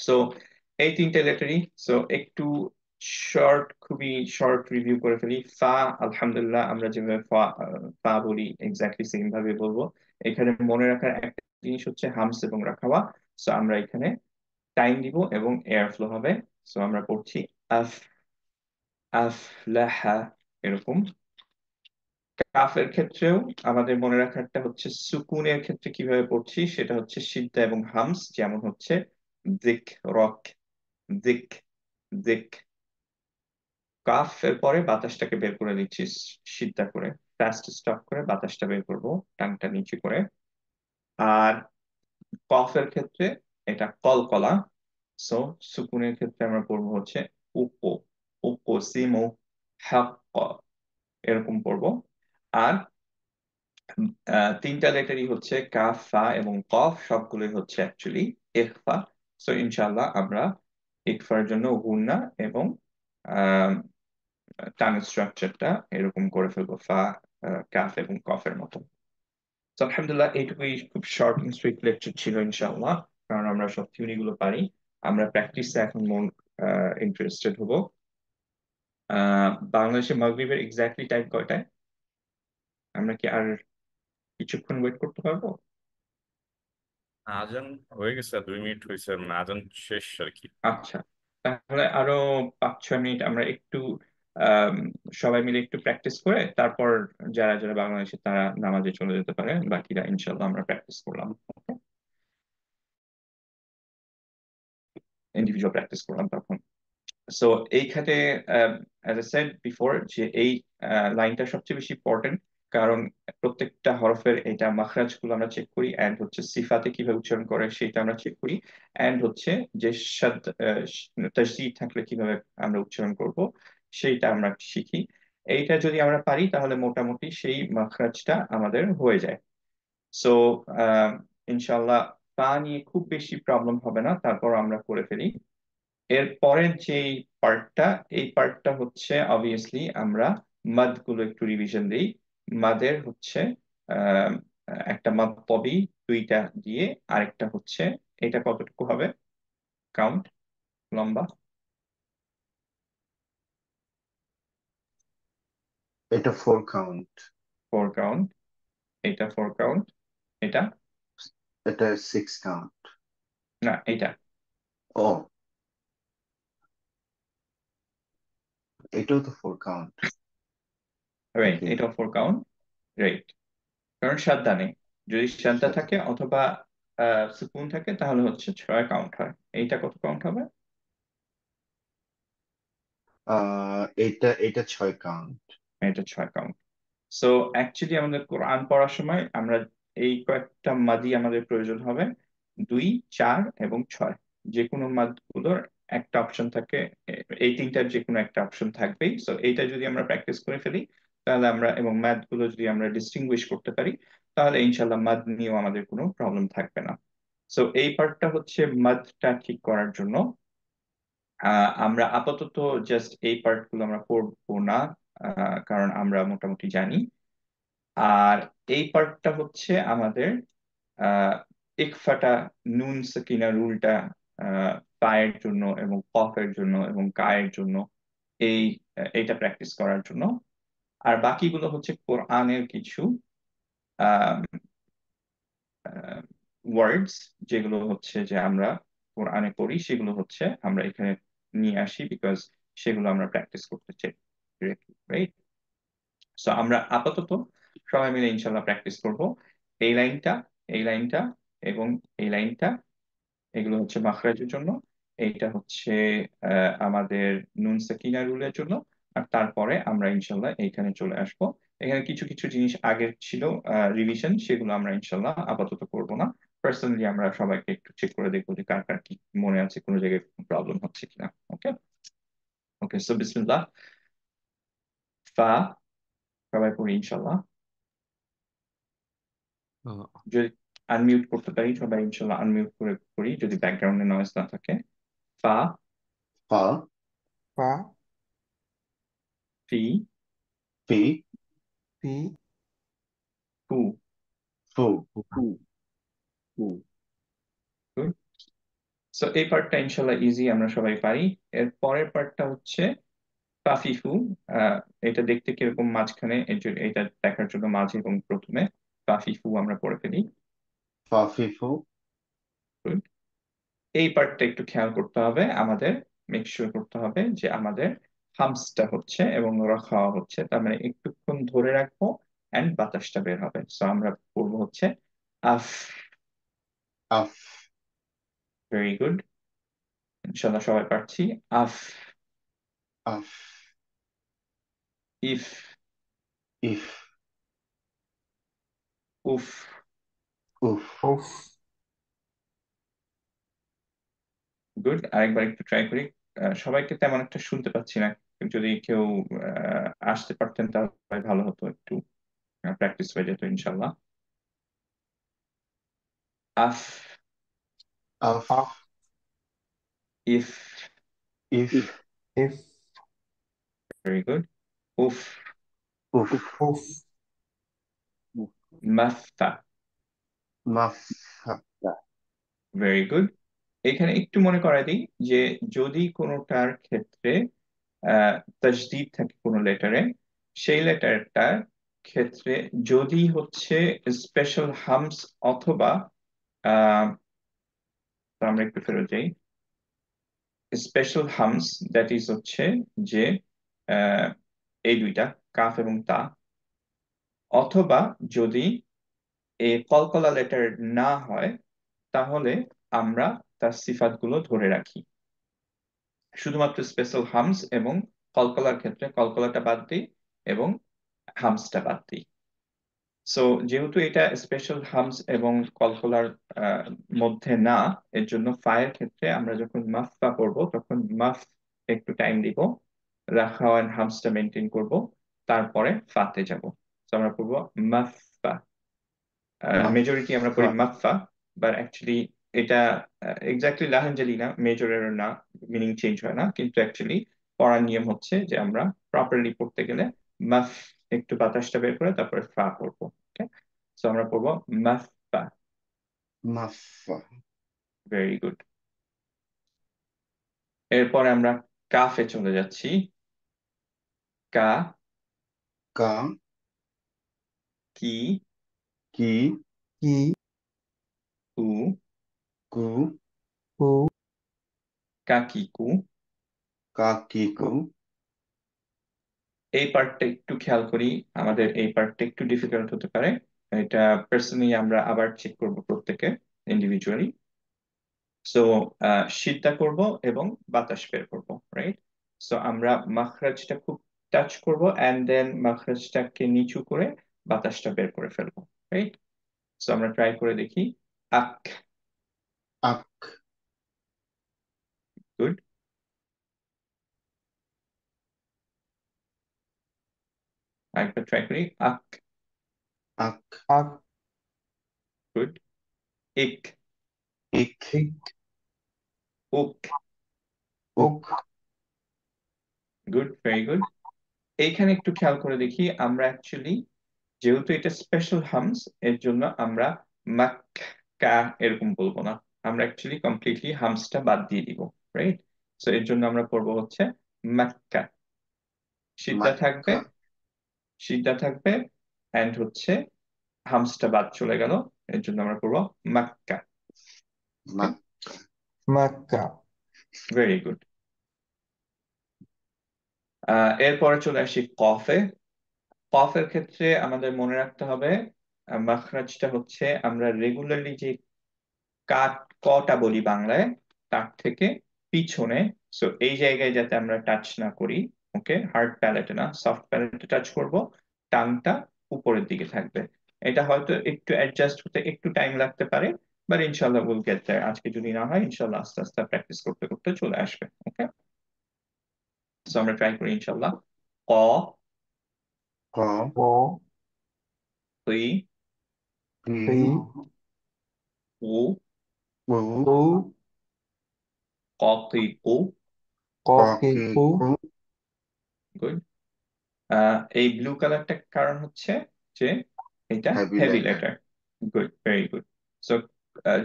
সো এই তিনটে লেটারই। সো একটু খুবই শর্ট রিভিউ করে ফেলি। ফা, আলহামদুলিল্লাহ আমরা যেভাবে ফা ফা বলি এক্স্যাক্টলি সেম ভাবে বলবো। এখানে মনে রাখার একটা জিনিস হচ্ছে হামস এবং রাখাওয়া। সো আমরা এখানে টাইম দিব এবং এয়ার ফ্লো হবে। সো আমরা পড়ছি আফ, আফলাহা, এরকম। কাফের ক্ষেত্রেও আমাদের মনে রাখারটা হচ্ছে সুকুনের ক্ষেত্রে কিভাবে পড়ছি, সেটা হচ্ছে সিদ্ধা এবং হামস। যেমন হচ্ছে দিক, রক, দিক, দিক। কাফের পরে বাতাসটাকে বের করে দিচ্ছি সিদ্ধা করে, ফাস্ট স্টপ করে বাতাসটা বের করবো টাংটা নিচু করে। আর কফের ক্ষেত্রে এটা কলকলা। সো সুকুনের ক্ষেত্রে আমরা পড়বো হচ্ছে উপো, উপো সিমো, হাক্ক, এরকম পড়বো। আর তিনটা লেটারই হচ্ছে কাফ, ফা এবং কফ, সবগুলোই হচ্ছে অ্যাকচুয়ালি ইখফা। সো ইনশাল্লাহ আমরা ইকফার জন্য গুণনা এবং টানের স্ট্রাকচারটা এরকম করে ফেলবো, ফা, কাফ এবং কফের মতো। তো আলহামদুলিল্লাহ এইটুকুই খুব শর্ট এন্ড সুইট লেকচার ছিল ইনশাআল্লাহ, কারণ আমরা সব থিওরি গুলো পারি। আমরা প্র্যাকটিসে এখন মন ইন্টারেস্টেড হব। বাংলাদেশে মাগরিবের এক্স্যাক্টলি টাইম কয়টায়? আমরা কি আর কিছুক্ষণ ওয়েট করতে পারবো? আজান হয়ে গেছে, 2 মিনিট হয়েছে, মানে আজান শেষ আর কি। আচ্ছা, তাহলে আরো 5-6 মিনিট আমরা একটু আম, সবাই মিলে একটু প্র্যাকটিস করে তারপর যারা যারা বাংলাদেশে তারা নামাজে চলে যেতে পারে, বাকিরা ইনশাল্লাহ আমরা প্র্যাকটিস করলাম, ইন্ডিভিজুয়াল প্র্যাকটিস করলাম তখন। সো এইখানে অ্যাজ আই সেড বিফোর যে এই লাইনটা সবচেয়ে বেশি ইম্পর্টেন্ট। কারণ প্রত্যেকটা হরফের এটা মাখরাজ গুলো আমরা চেক করি, এন্ড হচ্ছে সিফাতে কিভাবে উচ্চারণ করে সেটা আমরা চেক করি, এন্ড হচ্ছে যে শাদ তাসদীদ থাকলে কিভাবে আমরা উচ্চারণ করব সেইটা আমরা শিখি। এইটা যদি আমরা পারি তাহলে মোটামুটি সেই মাখরাজটা আমাদের হয়ে যায়। সো ইনশাল্লাহ তা নিয়ে খুব বেশি প্রবলেম হবে না, তারপর আমরা করে ফেলি। এর পরের যে পার্টটা, এই পার্টটা হচ্ছে অবভিয়াসলি আমরা মাদ গুলো একটু রিভিশন দিই। মাদের হচ্ছে আহ, একটা মাদ পবি দুইটা দিয়ে, আরেকটা হচ্ছে এটা কতটুকু হবে কাউন্ট, লম্বা? এটা 4 কাউন্ট। 4 কাউন্ট। এটা 4 কাউন্ট। এটা এটা 6 কাউন্ট। না, এটা ও, এটাও তো 4 কাউন্ট রাইট, নাকি? এটা 4 কাউন্ট, রাইট। কারণ সাদ্দা নেই। যদি সাদ্দা আচ্ছা, থাকে অথবা সুকুন থাকে তাহলে হচ্ছে 6 কাউন্ট হয়। এইটা কত কাউন্ট হবে? এটা এটা 6 কাউন্ট। এটা 6 কাউন্ট। সো অ্যাকচুয়ালি আমাদের কোরআন পড়ার সময় আমরা এই কয়েকটা মাদি আমাদের প্রয়োজন হবে, 2, 4 এবং 6। যে কোনো মাদ গুলোর একটা অপশন থাকে, এই তিনটার যে কোনো একটা অপশন থাকবেই। সো এইটা যদি আমরা প্র্যাকটিস করে ফেলি তাহলে আমরা, এবং ম্যাথ গুলো যদি আমরা ডিস্টিংগুইশ করতে পারি, তাহলে ইনশাল্লাহ মাদ নিয়েও আমাদের কোনো প্রবলেম থাকবে না। সো এই পার্টটা হচ্ছে মাদটা ঠিক করার জন্য। আমরা আপাতত জাস্ট এই পার্ট গুলো আমরা পড়বো না, কারণ আমরা মোটামুটি জানি। আর এই পার্টটা হচ্ছে আমাদের আহ ইকফাটা, নুন সাকিনা রুলটা পায়ের জন্য এবং কফের জন্য এবং কায়ের জন্য, এই এইটা প্র্যাকটিস করার জন্য। আর বাকিগুলো হচ্ছে কোরআনের কিছু ওয়ার্ডস, যেগুলো হচ্ছে যে আমরা কোরআনে পড়ি, সেগুলো হচ্ছে আমরা এখানে নিয়ে আসি বিকজ সেগুলো আমরা প্র্যাকটিস করতে চাই, রাইট? সো আমরা আপাতত সবাই মিলে ইনশাল্লাহ প্র্যাকটিস করব এই লাইনটা, এই লাইনটা এবং এই লাইনটা। এগুলো হচ্ছে মাখরাজের জন্য। এইটা হচ্ছে আমাদের নুন সাকিনা রুলের জন্য। আর তারপরে আমরা ইনশাল্লাহ এইখানে চলে আসব এখানে কিছু কিছু জিনিস আগের ছিল রিভিশন, সেগুলো আমরা ইনশাল্লাহ আপাতত করব না। পার্সোনালি আমরা সবাইকে একটু চেক করে দেখবো যে কার কার কি মনে আছে, কোনো জায়গায় প্রবলেম হচ্ছে কিনা। ওকে, ওকে, সো বিসমিল্লাহ। ফা, সবাই পড়ি ইনশাল্লাহ। যদি আনমিউট করতে পারি সবাই ইনশাল্লাহ আনমিউট করে করি, যদি ব্যাকগ্রাউন্ডে নয়েজ না থাকে। ফা, ফা, ফা, ফি, ফি, ফি, ফু। ফু। Good. সো এই পার্টটা ইনশাল্লাহ ইজি, আমরা সবাই পারি। এর পরের পার্টটা হচ্ছে পাফিফু। আহ এটা দেখতে কিরকম মাঝখানে, এটা দেখার জন্য মাঝে এবং প্রথমে পাফিফু আমরা পড়ে ফেলি। ফা, ফি, ফু। Good. এই পার্টটা একটু খেয়াল করতে হবে আমাদের, মেক শিওর করতে হবে যে আমাদের হামসটা হচ্ছে এবং খাওয়া হচ্ছে, তার মানে একটুক্ষণ ধরে রাখবো এন্ড বাতাসটা বের হবে। সো আমরা পড়বো হচ্ছে আফ। আফ, ভেরি গুড, ইনশাল্লাহ সবাই পারছি। আফ। আফ, ইফ। ইফ, উফ। উফ। উফ, গুড, আরেকবার একটু ট্রাই করি। সবাইকে তেমন একটা শুনতে পাচ্ছি না, যদি কেউ আসতে পারতেন তাহলে ভালো হতো, একটু প্র্যাকটিস হয়ে যেত ইনশাল্লাহ। আফ। আফ, আফ, ইফ। ইফ, ইফ, ভেরি গুড। উফ। উফ। উফ, মাফা। মাফা, ভেরি গুড। এখানে একটু মনে করাই দিই যে যদি কোনোটার ক্ষেত্রে তাসদিদ থাকে কোনো লেটারে, সেই লেটারটার ক্ষেত্রে যদি হচ্ছে স্পেশাল হামস অথবা আহ আমরা একটু ফেরত যাই। স্পেশাল হামস দ্যাট ইজ হচ্ছে যে আহ, এই দুইটা কাফ এবং তা, অথবা যদি এই কলকলা লেটার না হয় তাহলে আমরা তার সিফাত গুলো ধরে রাখি। শুধুমাত্র স্পেশাল হামস এবং কলকলার ক্ষেত্রে কলকলাটা বাদ দিই এবং হামসটা বাদ দিই। সো যেহেতু এটা স্পেশাল হামস এবং কলকলার আহ, মধ্যে না, এর জন্য ফায়ের ক্ষেত্রে আমরা যখন মাফা করব তখন মাফ একটু টাইম দিব, রাখা এন্ড হামসটা মেনটেন করব, তারপরে ফাতে যাব। তো আমরা পড়বো মাফা। মেজরিটি আমরা মাফা, করি মাফা, বাট অ্যাকচুয়ালি এটা এক্স্যাক্টলি লাহানজালি না, মেজরের না, মিনিং চেঞ্জ হয় না, কিন্তু অ্যাকচুয়ালি পড়ার নিয়ম হচ্ছে যে আমরা প্রপারলি পড়তে গেলে মাফ একটু বাতাসটা বের করে তারপরে ফা পড়বো। ওকে, তো আমরা পড়বো মাফা। মাফা। Very good. এরপরে আমরা কাফে চলে যাচ্ছি। কা, কা, কি, কি, কি, কু, কু, কু, কাকিকু। কাকিকু। এই পার্টটা একটু খেয়াল করি, আমাদের এই পার্টটা একটু ডিফিকাল্ট হতে পারে। এটা পার্সোনালি আমরা আবার চেক করব প্রত্যেকে ইন্ডিভিজুয়ালি। সো সিদ্ধা করব এবং বাতাস বের করব, রাইট? সো আমরা মাখরাজটা খুব টাচ করব এন্ড দেন মাখরাজটাকে নিচু করে বাতাসটা বের করে ফেলবো, রাইট? সো আমরা ট্রাই করে দেখি। আক। আক, গুড। আরেকবার ট্রাই করি। আক। আক, আক, গুড। ইক। ইক, ইক, উক। উক, উক। Good, very good. এইখানে একটু খেয়াল করে দেখি, আমরা অ্যাকচুয়ালি যেহেতু এটা স্পেশাল হামস, এর জন্য আমরা মাক্কা এরকম বলবো না, আমরা অ্যাকচুয়ালি কমপ্লিটলি হামসটা বাদ দিয়ে দিব, রাইট? সো এর জন্য আমরা পড়বো হচ্ছে মাক্কা। সিদ্ধা থাকবে, মাক্কা, সিদ্ধা থাকবে এন্ড হচ্ছে হামসটা বাদ চলে গেল, এর জন্য আমরা পড়বো মাক্কা। ওকে, মাক, মক্কা, ভেরি গুড। এরপরে চলে আসি কফে। কফের ক্ষেত্রে আমাদের মনে রাখতে হবে মাখরাজটা হচ্ছে আমরা রেগুলারলি যে কাট কটা বলি বাংলায়, তার থেকে পিছনে। সো এই জায়গায় যাতে আমরা টাচ না করি। ওকে, হার্ড প্যালেটে না, সফট প্যালেটে টাচ করব টানটা উপরের দিকে থাকবে। এটা হয়তো একটু অ্যাডজাস্ট হতে একটু টাইম লাগতে পারে, বাট ইনশাল্লাহ উইল গেট দেয়ার। আজকে যদি না হয় ইনশাল্লাহ আস্তে আস্তে প্র্যাকটিস করতে করতে চলে আসবে। ওকে, সো আমরা ট্রাই করি ইনশাল্লাহ। ক, ক, ক, তুই, ই, রি, উ, উ, উ, ক, তুই, উ। ক, ক, কি, কি, কু, কু, গুড। এই ব্লু কালারটা কারণ হচ্ছে যে এটা heavy heavy letter. Letter. Good, very good. So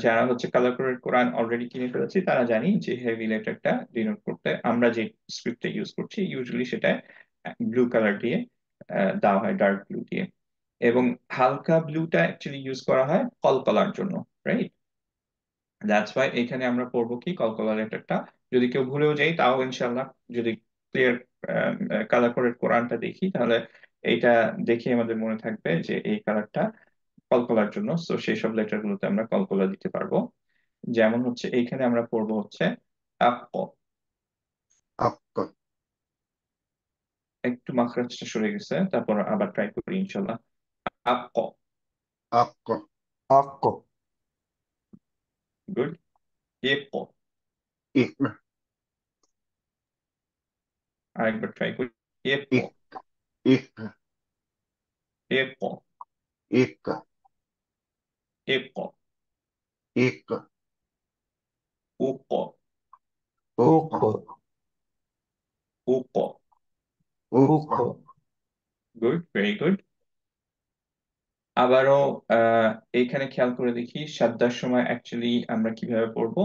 যারা হচ্ছে কালার কোডেড কোরআন অলরেডি কিনে ফেলেছি তারা জানি যে হেভি লেটারটা ডিনোট করতে আমরা যে স্ক্রিপ্টটা ইউজ করছি ইউজুয়ালি সেটা ব্লু কালার দিয়ে দেওয়া হয়, ডার্ক ব্লু দিয়ে। এবং হালকা ব্লুটা অ্যাকচুয়ালি ইউজ করা হয় কলকলার জন্য, রাইট? দ্যাটস ওয়াই এখানে আমরা পড়বো কি কলকলা লেটারটা। যদি কেউ ভুলেও যাই তাও ইনশাল্লাহ যদি ক্লিয়ার কালার কোডেড কোরআনটা দেখি তাহলে এইটা দেখে আমাদের মনে থাকবে যে এই কালারটা কলকলার জন্য। সো সেই সব লেটার গুলোতে আমরা কলকলা দিতে পারবো। যেমন হচ্ছে এইখানে আমরা পড়বো হচ্ছে আক। আক, একটু মাখরাজটা সরে গেছে, তারপর আবার ট্রাই করি ইনশাল্লাহ। আক। আক, আক, গুড। এক। ইক, আরেকবার ট্রাই করি। এক। ইক, ইক, এক। ইক, এক। ইক, উক। উক, উক, উক। উক, উক, গুড, ভেরি গুড। আবারও এইখানে খেয়াল করে দেখি সাদ্দার সময় অ্যাকচুয়ালি আমরা কিভাবে পড়বো।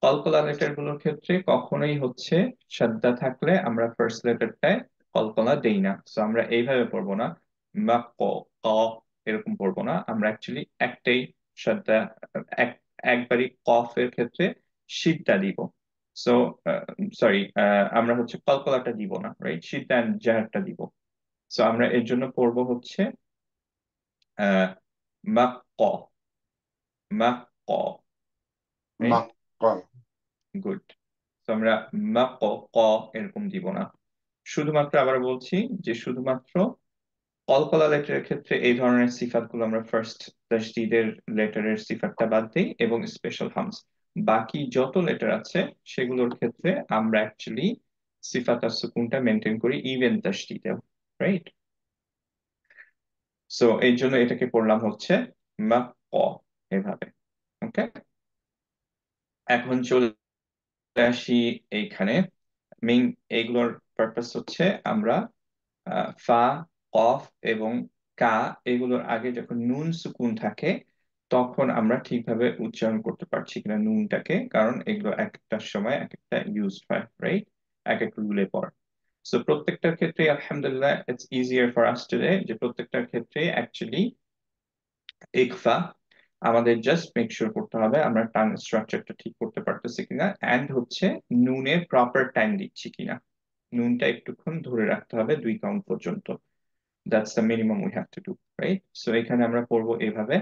কলকলা লেটার গুলোর ক্ষেত্রে কখনোই হচ্ছে সাদ্দা থাকলে আমরা ফার্স্ট লেটারটায় কলকলা দেই না। সো আমরা এইভাবে পড়বো না, মা ক, ক, এরকম পড়বো না। আমরা অ্যাকচুয়ালি একটাই সাদ্দা, এক একবারই কফের ক্ষেত্রে শিদ্দা দিব। সো সরি, আমরা হচ্ছে কলকলাটা দিব না, রাইট? শিদ্দা এন্ড জাহারটা দিব। সো আমরা এর জন্য পড়বো হচ্ছে আহ মা ক, মা ক, রাইট? মাক্কল, গুড। তো আমরা মা ক, ক এরকম দিব না। শুধুমাত্র আবার বলছি যে শুধুমাত্র কলকলা লেটারের ক্ষেত্রে এই ধরনের সিফাত গুলো আমরা ফার্স্ট তাসদিদের লেটারের সিফাতটা বাদ দিই এবং স্পেশাল হামস। বাকি যত লেটার আছে সেগুলোর ক্ষেত্রে আমরা অ্যাকচুয়ালি সিফাত আর সুকুনটা মেনটেন করি ইভেন তাসদিদেও, রাইট? সো এই জন্য এটাকে পড়লাম হচ্ছে মা ক, এভাবে। ওকে, এখন চলে আসি এইখানে। মেইন এইগুলোর পারপাস হচ্ছে আমরা ফা, কফ এবং কা এগুলোর আগে যখন নুন সুকুন থাকে তখন আমরা ঠিকভাবে উচ্চারণ করতে পারছি কিনা নুনটাকে, কারণ এগুলো এক একটার সময় এক একটা ইউজ হয়, রাইট? এক এক রুলে পড়ে। সো প্রত্যেকটার ক্ষেত্রে আলহামদুলিল্লাহ it's easier for us today যে প্রত্যেকটার ক্ষেত্রে অ্যাকচুয়ালি ইকফা আমাদের জাস্ট মেক শিওর করতে হবে আমরা টাং স্ট্রাকচারটা ঠিক করতে পারতেছি কিনা, এন্ড হচ্ছে নুনের প্রপার টাইম দিচ্ছি কিনা। নুনটা একটুক্ষণ ধরে রাখতে হবে 2 কাউন্ট পর্যন্ত। That's the minimum we have to do, right? So এখানে আমরা পড়বো এভাবে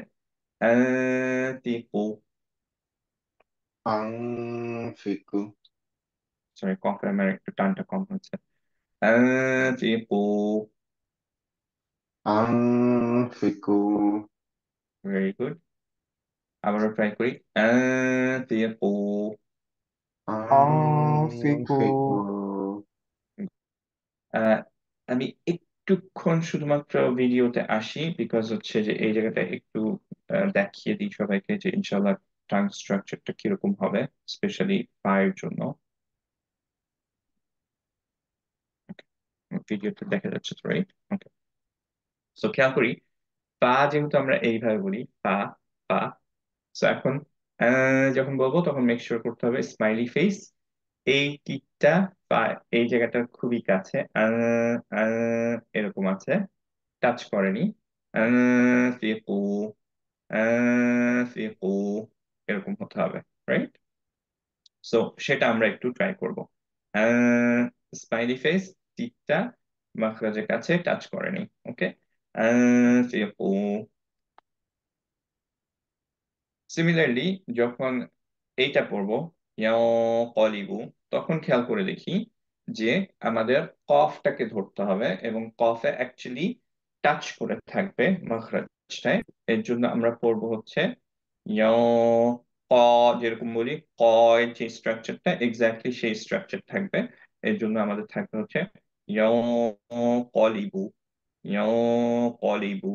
তিকু। আং, ফিকু, সরি, কফে আমার একটু টানটা কম হচ্ছে। তিকু। আং, ফিকু, ভেরি গুড। আবারও ট্রাই করি। তিকু। আং, আংফিকু, ফিকু, আহ, আমি একটুক্ষণ শুধুমাত্র ভিডিওতে আসি বিকজ হচ্ছে যে এই জায়গাটা একটু দেখিয়ে দিই সবাইকে যে ইনশাল্লাহ টাং স্ট্রাকচারটা কিরকম হবে, স্পেশালি পায়ের জন্য। ভিডিওতে দেখা যাচ্ছে তো, রাইট? ওকে, সো খেয়াল করি পা যেহেতু আমরা এইভাবে বলি পা, পা। সো এখন যখন বলবো তখন মেক শিওর করতে হবে স্মাইলি ফেস। এই টিকটা পা এই জায়গাটার খুবই কাছে, এরকম আছে, টাচ করেনি। ফিকু, ফিকু, এরকম হতে হবে, রাইট? সো সেটা আমরা একটু ট্রাই করবো। স্মাইলি ফেস, টিকটা মাখরাজের কাছে টাচ করেনি। ওকে, ফিকু। সিমিলারলি যখন এইটা পড়বো ইয়াও কলিবু, তখন খেয়াল করে দেখি যে আমাদের কফটাকে ধরতে হবে এবং কফে অ্যাকচুয়ালি টাচ করে থাকবে মাখরাজটায়, এর জন্য আমরা পড়বো হচ্ছে ইয়, ক, যেরকম বলি কয়ের যে স্ট্রাকচারটা এক্স্যাক্টলি সেই স্ট্রাকচার থাকবে। এর জন্য আমাদের থাকবে হচ্ছে ইয় কলিবু, ইয় কলিবু।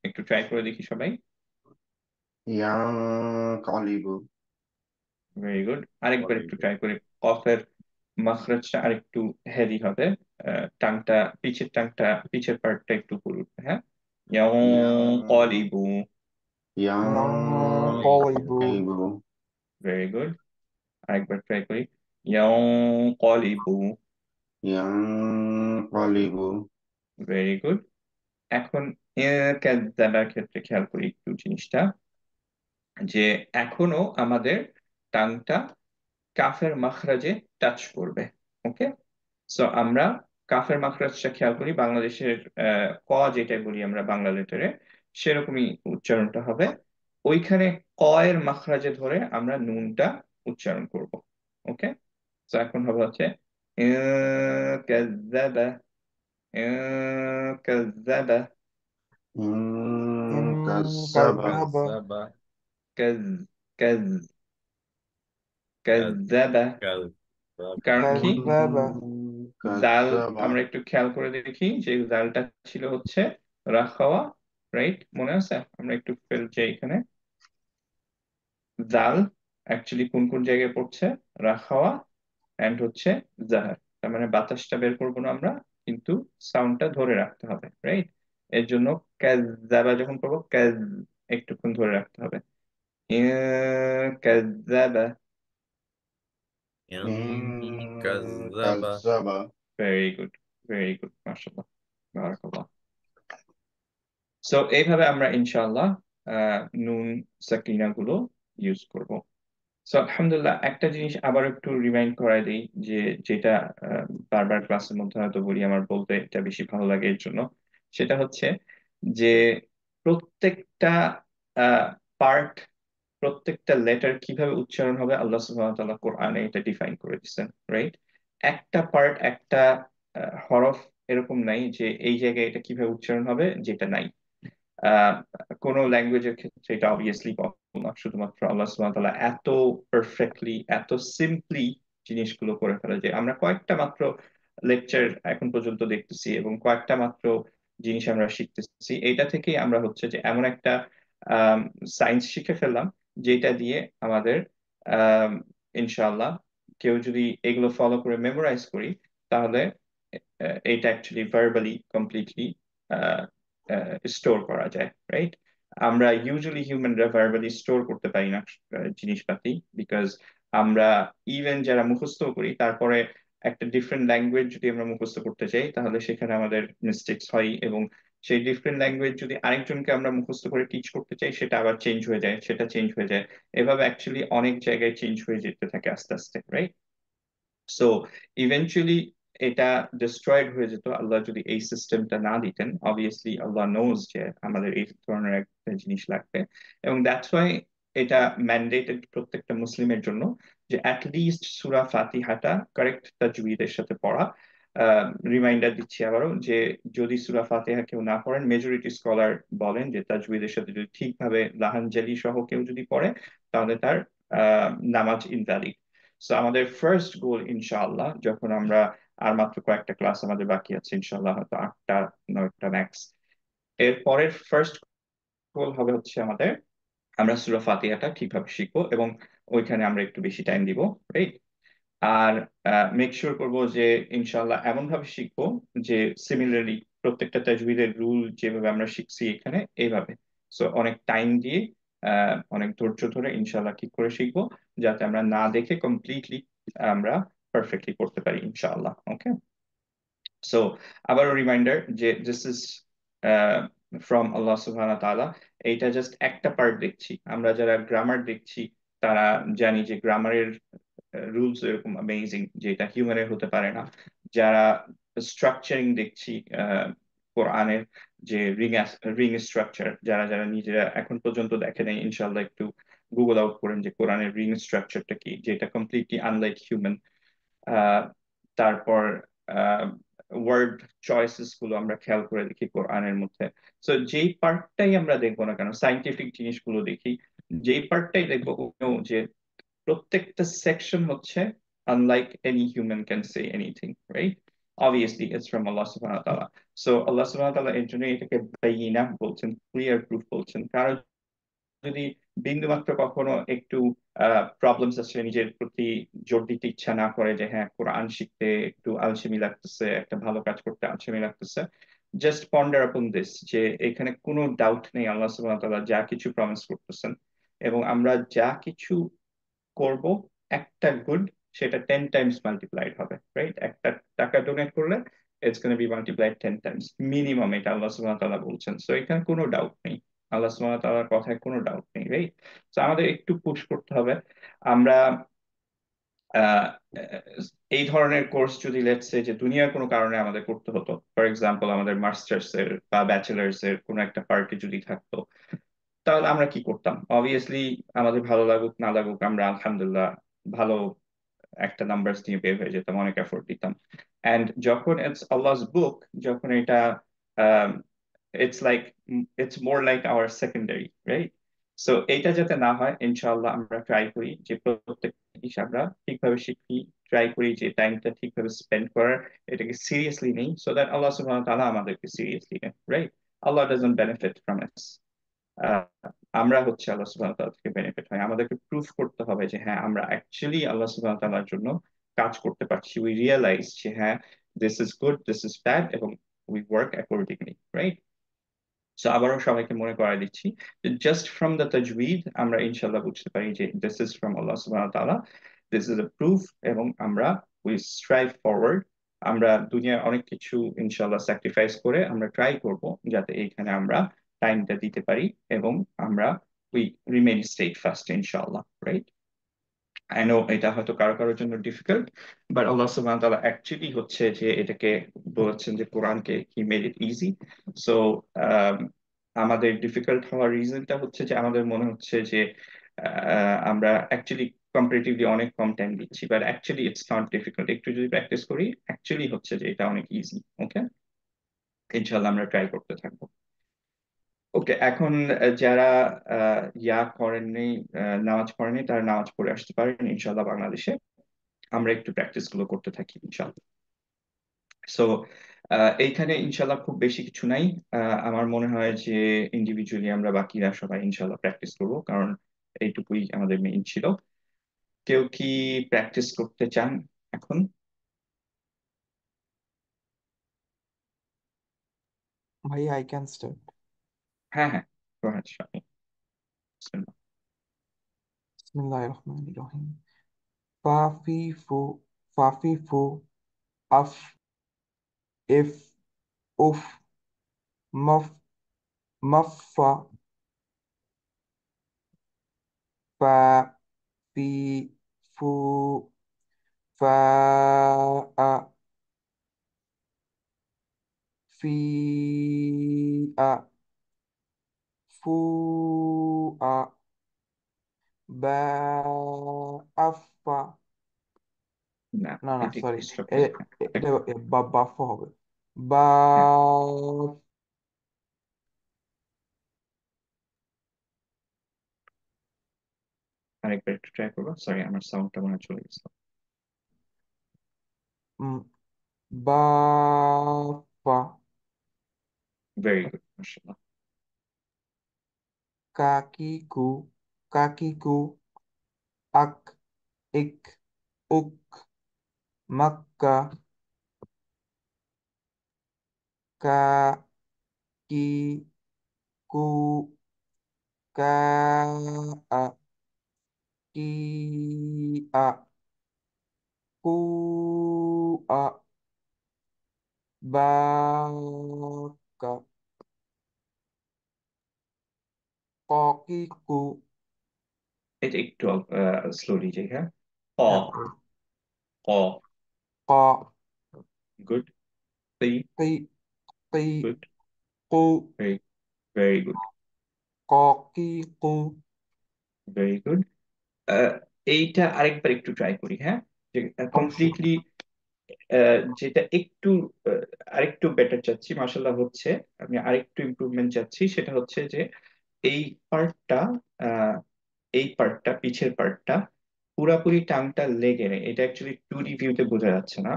একটু ট্রাই করে দেখি সবাই। ইয়ানকালিবু। ভেরি গুড, আরেকবার একটু কলিবু। ট্রাই করি। কফের মাখরাজটা আরেকটু হেভি হবে, টাংটা, পিছের পার্টটা একটু উপরে উঠবে। হ্যাঁ, ইয় ইয়ান কলিবু। ينقلب ইয়ানকালিবু। ভেরি গুড, আরেকবার ট্রাই করি। ইয়ানকালিবু। ইয়ানকালিবু। Very good. এখন কাযযাবার ক্ষেত্রে খেয়াল করি একটু জিনিসটা, যে এখনো আমাদের টাংটা কাফের মাখরাজে টাচ করবে। ওকে, সো আমরা কাফের মাখরাজটা খেয়াল করি, বাংলাদেশের ক যেটা বলি আমরা বাংলা লেটারে, সেরকমই উচ্চারণটা হবে। ওইখানে ক এর মাখরাজে ধরে আমরা নুনটা উচ্চারণ করব। ওকে, তো এখন হবে হচ্ছে কাযযাবা, কাযযাবা, إن কাযাবা। كذب কাযাবা। কায কায কায কাযযাবা। কাযাবা। কারণ কি, كذب জাল, কাযাবা। আমরা একটু খেয়াল করে দেখি যে জালটা ছিল হচ্ছে রাখাওয়া, রাইট? মনে আছে? আমরা একটু ফেলছি এখানে, জাল অ্যাকচুয়ালি কোন কোন জায়গায় পড়ছে, রাখাওয়া এন্ড হচ্ছে জাহার। তার মানে বাতাসটা বের করবো না আমরা, কিন্তু সাউন্ডটা ধরে রাখতে হবে, রাইট? এর জন্য কাযযাবা যখন করবো, একটুক্ষণ ধরে রাখতে হবে। কাযযাবা। কাযাবা। কাযাবা। ভেরি গুড, ভেরি গুড, মাশাআল্লাহ, বারাকাল্লাহ। সো এইভাবে আমরা ইনশাআল্লাহ নুন সাকিনা গুলো ইউজ করব। সো আলহামদুলিল্লাহ, একটা জিনিস আবার একটু রিমাইন্ড করাই দিই, যে যেটা বারবার ক্লাসের মধ্যে হয়তো বলি, আমার বলতে এটা বেশি ভালো লাগে এর জন্য। সেটা হচ্ছে যে প্রত্যেকটা পার্ট, প্রত্যেকটা লেটার কিভাবে উচ্চারণ হবে আল্লাহ সুবহানাহু ওয়া তাআলা কোরআনে এটা ডিফাইন করে দিয়েছেন, রাইট? একটা পার্ট, একটা হরফ এরকম নাই যে এই জায়গায় এটা কিভাবে উচ্চারণ হবে যেটা নাই। আহ কোনো ল্যাঙ্গুয়েজের ক্ষেত্রে এটা অবভিয়াসলি পসিবল না, শুধুমাত্র আল্লাহ সুবহানাহু ওয়া তাআলা এত পারফেক্টলি, এত সিম্পলি জিনিসগুলো করে ফেলে যে আমরা কয়েকটা মাত্র লেকচার এখন পর্যন্ত দেখতেছি এবং কয়েকটা মাত্র জিনিস আমরা শিখতেছি, এটা থেকেই আমরা হচ্ছে যে এমন একটা সায়েন্স শিখে ফেললাম, যেটা দিয়ে আমাদের আহ ইনশাআল্লাহ কেউ যদি এগুলো ফলো করে মেমোরাইজ করি, তাহলে এটা অ্যাকচুয়ালি ভার্বালি কমপ্লিটলি স্টোর করা যায়, রাইট? আমরা ইউজুয়ালি হিউম্যানরা ভার্বালি স্টোর করতে পারি না জিনিসপাতি, বিকজ আমরা ইভেন যারা মুখস্থ করি, তারপরে একটা ডিফারেন্ট ল্যাঙ্গুয়েজ যদি আমরা মুখস্থ করতে চাই, তাহলে সেখানে আমাদের মিস্টেক্স হয়, এবং সেই ডিফারেন্ট ল্যাঙ্গুয়েজ যদি আরেকজনকে আমরা মুখস্থ করে টিচ করতে চাই, সেটা আবার চেঞ্জ হয়ে যায়, সেটা চেঞ্জ হয়ে যায়, এভাবে অ্যাকচুয়ালি অনেক জায়গায় চেঞ্জ হয়ে যেতে থাকে আস্তে আস্তে, রাইট? সো ইভেনচুয়ালি এটা ডিস্ট্রয়েড হয়ে যেত আল্লাহ যদি এই সিস্টেমটা না দিতেন। অবভিয়াসলি আল্লাহ নোজ যে আমাদের এই ধরনের একটা জিনিস লাগবে, এবং দ্যাটস ওয়াই এটা ম্যান্ডেটেড প্রত্যেকটা মুসলিমের জন্য, যে অ্যাটলিস্ট সূরা ফাতিহাটা কারেক্ট তাজউইদের সাথে পড়া। রিমাইন্ডার দিচ্ছি আবারও, যে যদি সূরা ফাতিহা কেউ না পড়েন, মেজরিটি স্কলার বলেন যে তাজউইদের সাথে যদি ঠিকভাবে লাহানজালি সহ কেউ যদি পড়ে, তাহলে তার নামাজ ইনভ্যালিড। সো আমাদের ফার্স্ট গোল ইনশাআল্লাহ, যখন আমরা, আর মাত্র কয়েকটা ক্লাস আমাদের বাকি আছে ইনশাআল্লাহ, হয়তো 8টা 9টা ম্যাক্স, এর পরের ফার্স্ট গোল হবে হচ্ছে আমাদের, আমরা সূরা ফাতিহাটা ঠিকভাবে শিখবো এবং ওইখানে আমরা একটু বেশি টাইম দিব, রাইট? আর মেক শিওর করবো যে ইনশাআল্লাহ এমন ভাবে শিখবো যে সিমিলারলি প্রত্যেকটা তাজউইদের রুল যেভাবে আমরা শিখছি এখানে এইভাবে, সো অনেক টাইম দিয়ে অনেক ধৈর্য ধরে ইনশাআল্লাহ ঠিক করে শিখবো, যাতে আমরা না দেখে কমপ্লিটলি আমরা পারফেক্টলি করতে পারি ইনশাআল্লাহ। ওকে, সো আবারও রিমাইন্ডার যে দিস ইজ ফ্রম আল্লাহ সুবহানাহু ওয়া তাআলা। এইটা জাস্ট একটা পার্ট দেখছি, আমরা যারা গ্রামার দেখছি তারা জানি যে গ্রামারের রুলস এরকম অ্যামেজিং যে এটা হিউম্যানের হতে পারে না। যারা স্ট্রাকচারিং দেখছি কোরআনের, যে রিং স্ট্রাকচার, যারা যারা নিজেরা এখন পর্যন্ত দেখে নাই, ইনশাল্লাহ একটু গুগল আউট করেন যে কোরআনের রিং স্ট্রাকচারটা কি, যেটা কমপ্লিটলি আনলাইক হিউম্যান। তারপর ওয়ার্ড চয়েসেস গুলো আমরা খেয়াল করে দেখি কোরআনের মধ্যে। সো যেই পার্টটাই আমরা দেখবো না কেন, সাইন্টিফিক জিনিসগুলো দেখি, যেই পার্টটাই দেখবো যে প্রত্যেকটা সেকশন হচ্ছে unlike any human can say anything, right? Obviously it's from Allah subhanahu wa ta'ala. So Allah subhanahu wa ta'ala এর জন্য এটাকে বাইয়িনা বলছেন, ক্লিয়ার প্রুফ বলছেন। কারণ যদি বিন্দুমাত্র কখনো একটু প্রবলেমস আছে, নিজের প্রতি জোর দিতে ইচ্ছা না করে যে হ্যাঁ কোরআন শিখতে একটু আলসেমি লাগতেছে, একটা ভালো কাজ করতে আলসেমি লাগতেছে, জাস্ট পন্ডার আপন দিস, যে এখানে কোনো ডাউট নেই আল্লাহ সুবহানাহু ওয়া তাআলা যা কিছু প্রমিস করতেছেন এবং আমরা যা কিছু করব, একটা গুড সেটা 10 টাইমস মাল্টিপ্লাইড হবে, রাইট? একটা টাকা ডোনেট করলে it's gonna be multiplied 10 Times minimum, এটা আল্লাহ সুবহানাহু ওয়া তাআলা বলছেন। সো এখানে কোনো ডাউট নেই, আল্লাহ সুবহানাহু ওয়া তাআলার কথায় কোনো ডাউট নেই, রাইট? তো আমাদের একটু পুশ করতে হবে। আমরা আহ, এই ধরনের কোর্স যদি লেটস সে যে দুনিয়ার কোনো কারণে আমাদের করতে হতো, ফর এক্সাম্পল আমাদের মাস্টার্স এর বা ব্যাচেলার্স এর কোনো একটা পার্টি যদি থাকতো, তাহলে আমরা কি করতাম? অবভিয়াসলি আমাদের ভালো লাগুক না লাগুক, আমরা আলহামদুলিল্লাহ ভালো একটা নাম্বারস নিয়ে বের হয়ে যেতাম, অনেক এফোর্ট দিতাম। এন্ড যখন ইটস আল্লাহস বুক, যখন এটা it's like, it's more like our secondary, right? So এইটা যাতে না হয় ইনশাআল্লাহ আমরা ট্রাই করি যে প্রত্যেক জিনিস আমরা ঠিকভাবে শিখি, ট্রাই করি যে টাইমটা ঠিকভাবে স্পেন্ড করার, এটাকে সিরিয়াসলি নেই, সো দ্যাট আল্লাহ সুবহানাহু ওয়া তাআলা আমাদেরকে সিরিয়াসলি নেয়, রাইট? আল্লাহ doesn't benefit from it, uh, আমরা হচ্ছে আল্লাহ সুবহানাহু ওয়া তাআলা থেকে বেনিফিট হয়। আমাদেরকে প্রুফ করতে হবে যে হ্যাঁ আমরা অ্যাকচুয়ালি আল্লাহ সুবহানাহু ওয়া তাআলার জন্য কাজ করতে পারছি, উই রিয়েলাইজ যে হ্যাঁ this is good, this is bad, এবং we work accordingly, right? So আবারও সবাইকে মনে করায় দিচ্ছি যে জাস্ট ফ্রম দ্য তাজউইদ আমরা ইনশাআল্লাহ বুঝতে পারি যে দিস ইজ ফ্রম আল্লাহ সুবহানাহু ওয়া তাআলা, দিস ইজ আ প্রুফ, এবং আমরা উই স্ট্রাইভ ফরওয়ার্ড। আমরা দুনিয়ার অনেক কিছু ইনশাআল্লাহ স্যাক্রিফাইস করে আমরা ট্রাই করব যাতে এইখানে আমরা টাইমটা দিতে পারি, এবং আমরা উই রিমেইন স্টেড ফাস্ট ইনশাআল্লাহ, রাইট? আই নো এটা হয়তো কারো কারোর জন্য ডিফিকাল্ট, বাট আল্লাহ সুবহানাহু ওয়া তাআলা অ্যাকচুয়ালি হচ্ছে যে এটাকে বলেছেন যে কোরআনকে he made it easy. So আমাদের ডিফিকাল্ট হওয়ার রিজনটা হচ্ছে যে আমাদের মনে হচ্ছে যে আমরা অ্যাকচুয়ালি কম্পারেটিভলি অনেক কম টাইম দিচ্ছি, but actually it's not difficult. একটু যদি প্র্যাকটিস করি অ্যাকচুয়ালি হচ্ছে যে এটা অনেক ইজি। ওকে, ইনশাআল্লাহ আমরা ট্রাই করতে থাকবো। ওকে, এখন যারা ইয়া করেননি, নামাজ পড়েনি, তারা নামাজ পড়ে আসতে পারেন ইনশাআল্লাহ বাংলাদেশে। আমরা একটু প্র্যাকটিস গুলো করতে থাকি ইনশাআল্লাহ। সো এইখানে ইনশাআল্লাহ খুব বেশি কিছু নাই। আমার মনে হয় যে ইন্ডিভিজুয়ালি আমরা বাকিরা সবাই ইনশাআল্লাহ প্র্যাকটিস করব, কারণ এইটুকুই আমাদের মেইন ছিল। কেউ কি প্র্যাকটিস করতে চান এখন? Bhai, I can start. হ্যাঁ হ্যাঁ, go ahead, Shami. Bismillah. Bismillahirrahmanirrahim. Fa fi fu, fa fi fu, af, if, uf, maf, maffa, fa fi fu, fa a, fi a, fu a, ba affa, না, না না এটা sorry, একটু struggle. হ্যাঁ এটা বাফা হবে, বা হ্যাঁ, আরেকবার একটু ট্রাই করবো, সরি আমার সাউন্ডটা মনে হয় চলে গেছে। উম, বাফা, ভেরি গুড, মাশাআল্লাহ। kakiku, kakiku, ak, ik, uk, makka, kakiku, ka, ki, a, ku, a, baka, kokiku, এটা একটু স্লোলি যাই, হ্যাঁ। ক, হ্যাঁ, ক, ka, গুড। তি, ki, ki, good. ku, very, very good, kokiku, very good. এইটা আরেকবার একটু ট্রাই করি, হ্যাঁ, যে অবশ্যই। কমপ্লিটলি যেটা একটু আরেকটু বেটার চাচ্ছি, মাশাল্লাহ হচ্ছে, আমি আরেকটু ইমপ্রুভমেন্ট চাচ্ছি, সেটা হচ্ছে যে এই পার্টটা, এই পার্টটা, পিছের পার্টটা পুরাপুরি টাংটা লেগে নেই। এটা অ্যাকচুয়ালি 2D ভিউতে বোঝা যাচ্ছে না।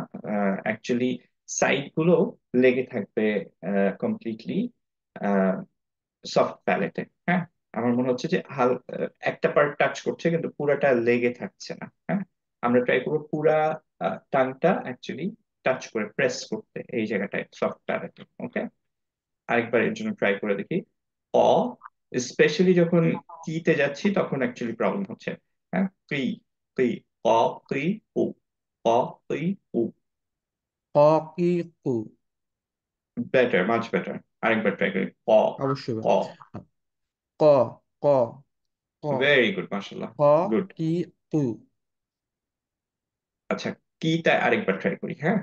অ্যাকচুয়ালি সাইড গুলো লেগে থাকবে কমপ্লিটলি সফট প্যালেটে। হ্যাঁ, আমার মনে হচ্ছে যে একটা পার্ট টাচ করছে কিন্তু পুরাটা লেগে থাকছে না। হ্যাঁ, আমরা ট্রাই করবো পুরা টাংটা অ্যাকচুয়ালি টাচ করে প্রেস করতে এই জায়গাটায় সফট প্যালেটে। ওকে, আরেকবার এর জন্য ট্রাই করে দেখি। অ, স্পেশালি যখন কিতে যাচ্ছি তখন অ্যাকচুয়ালি প্রবলেম হচ্ছে। হ্যাঁ, কি, কি, অ, কি, উ, অ, কি, উ। হাকিকু। Better, much better. আরেকবার ট্রাই করি। অ, অবশ্যই অ। ক ক ক ভেরি গুড, মাশাআল্লাহ। গুড। হাকিকু। আচ্ছা, কিটা আরেকবার ট্রাই করি। হ্যাঁ,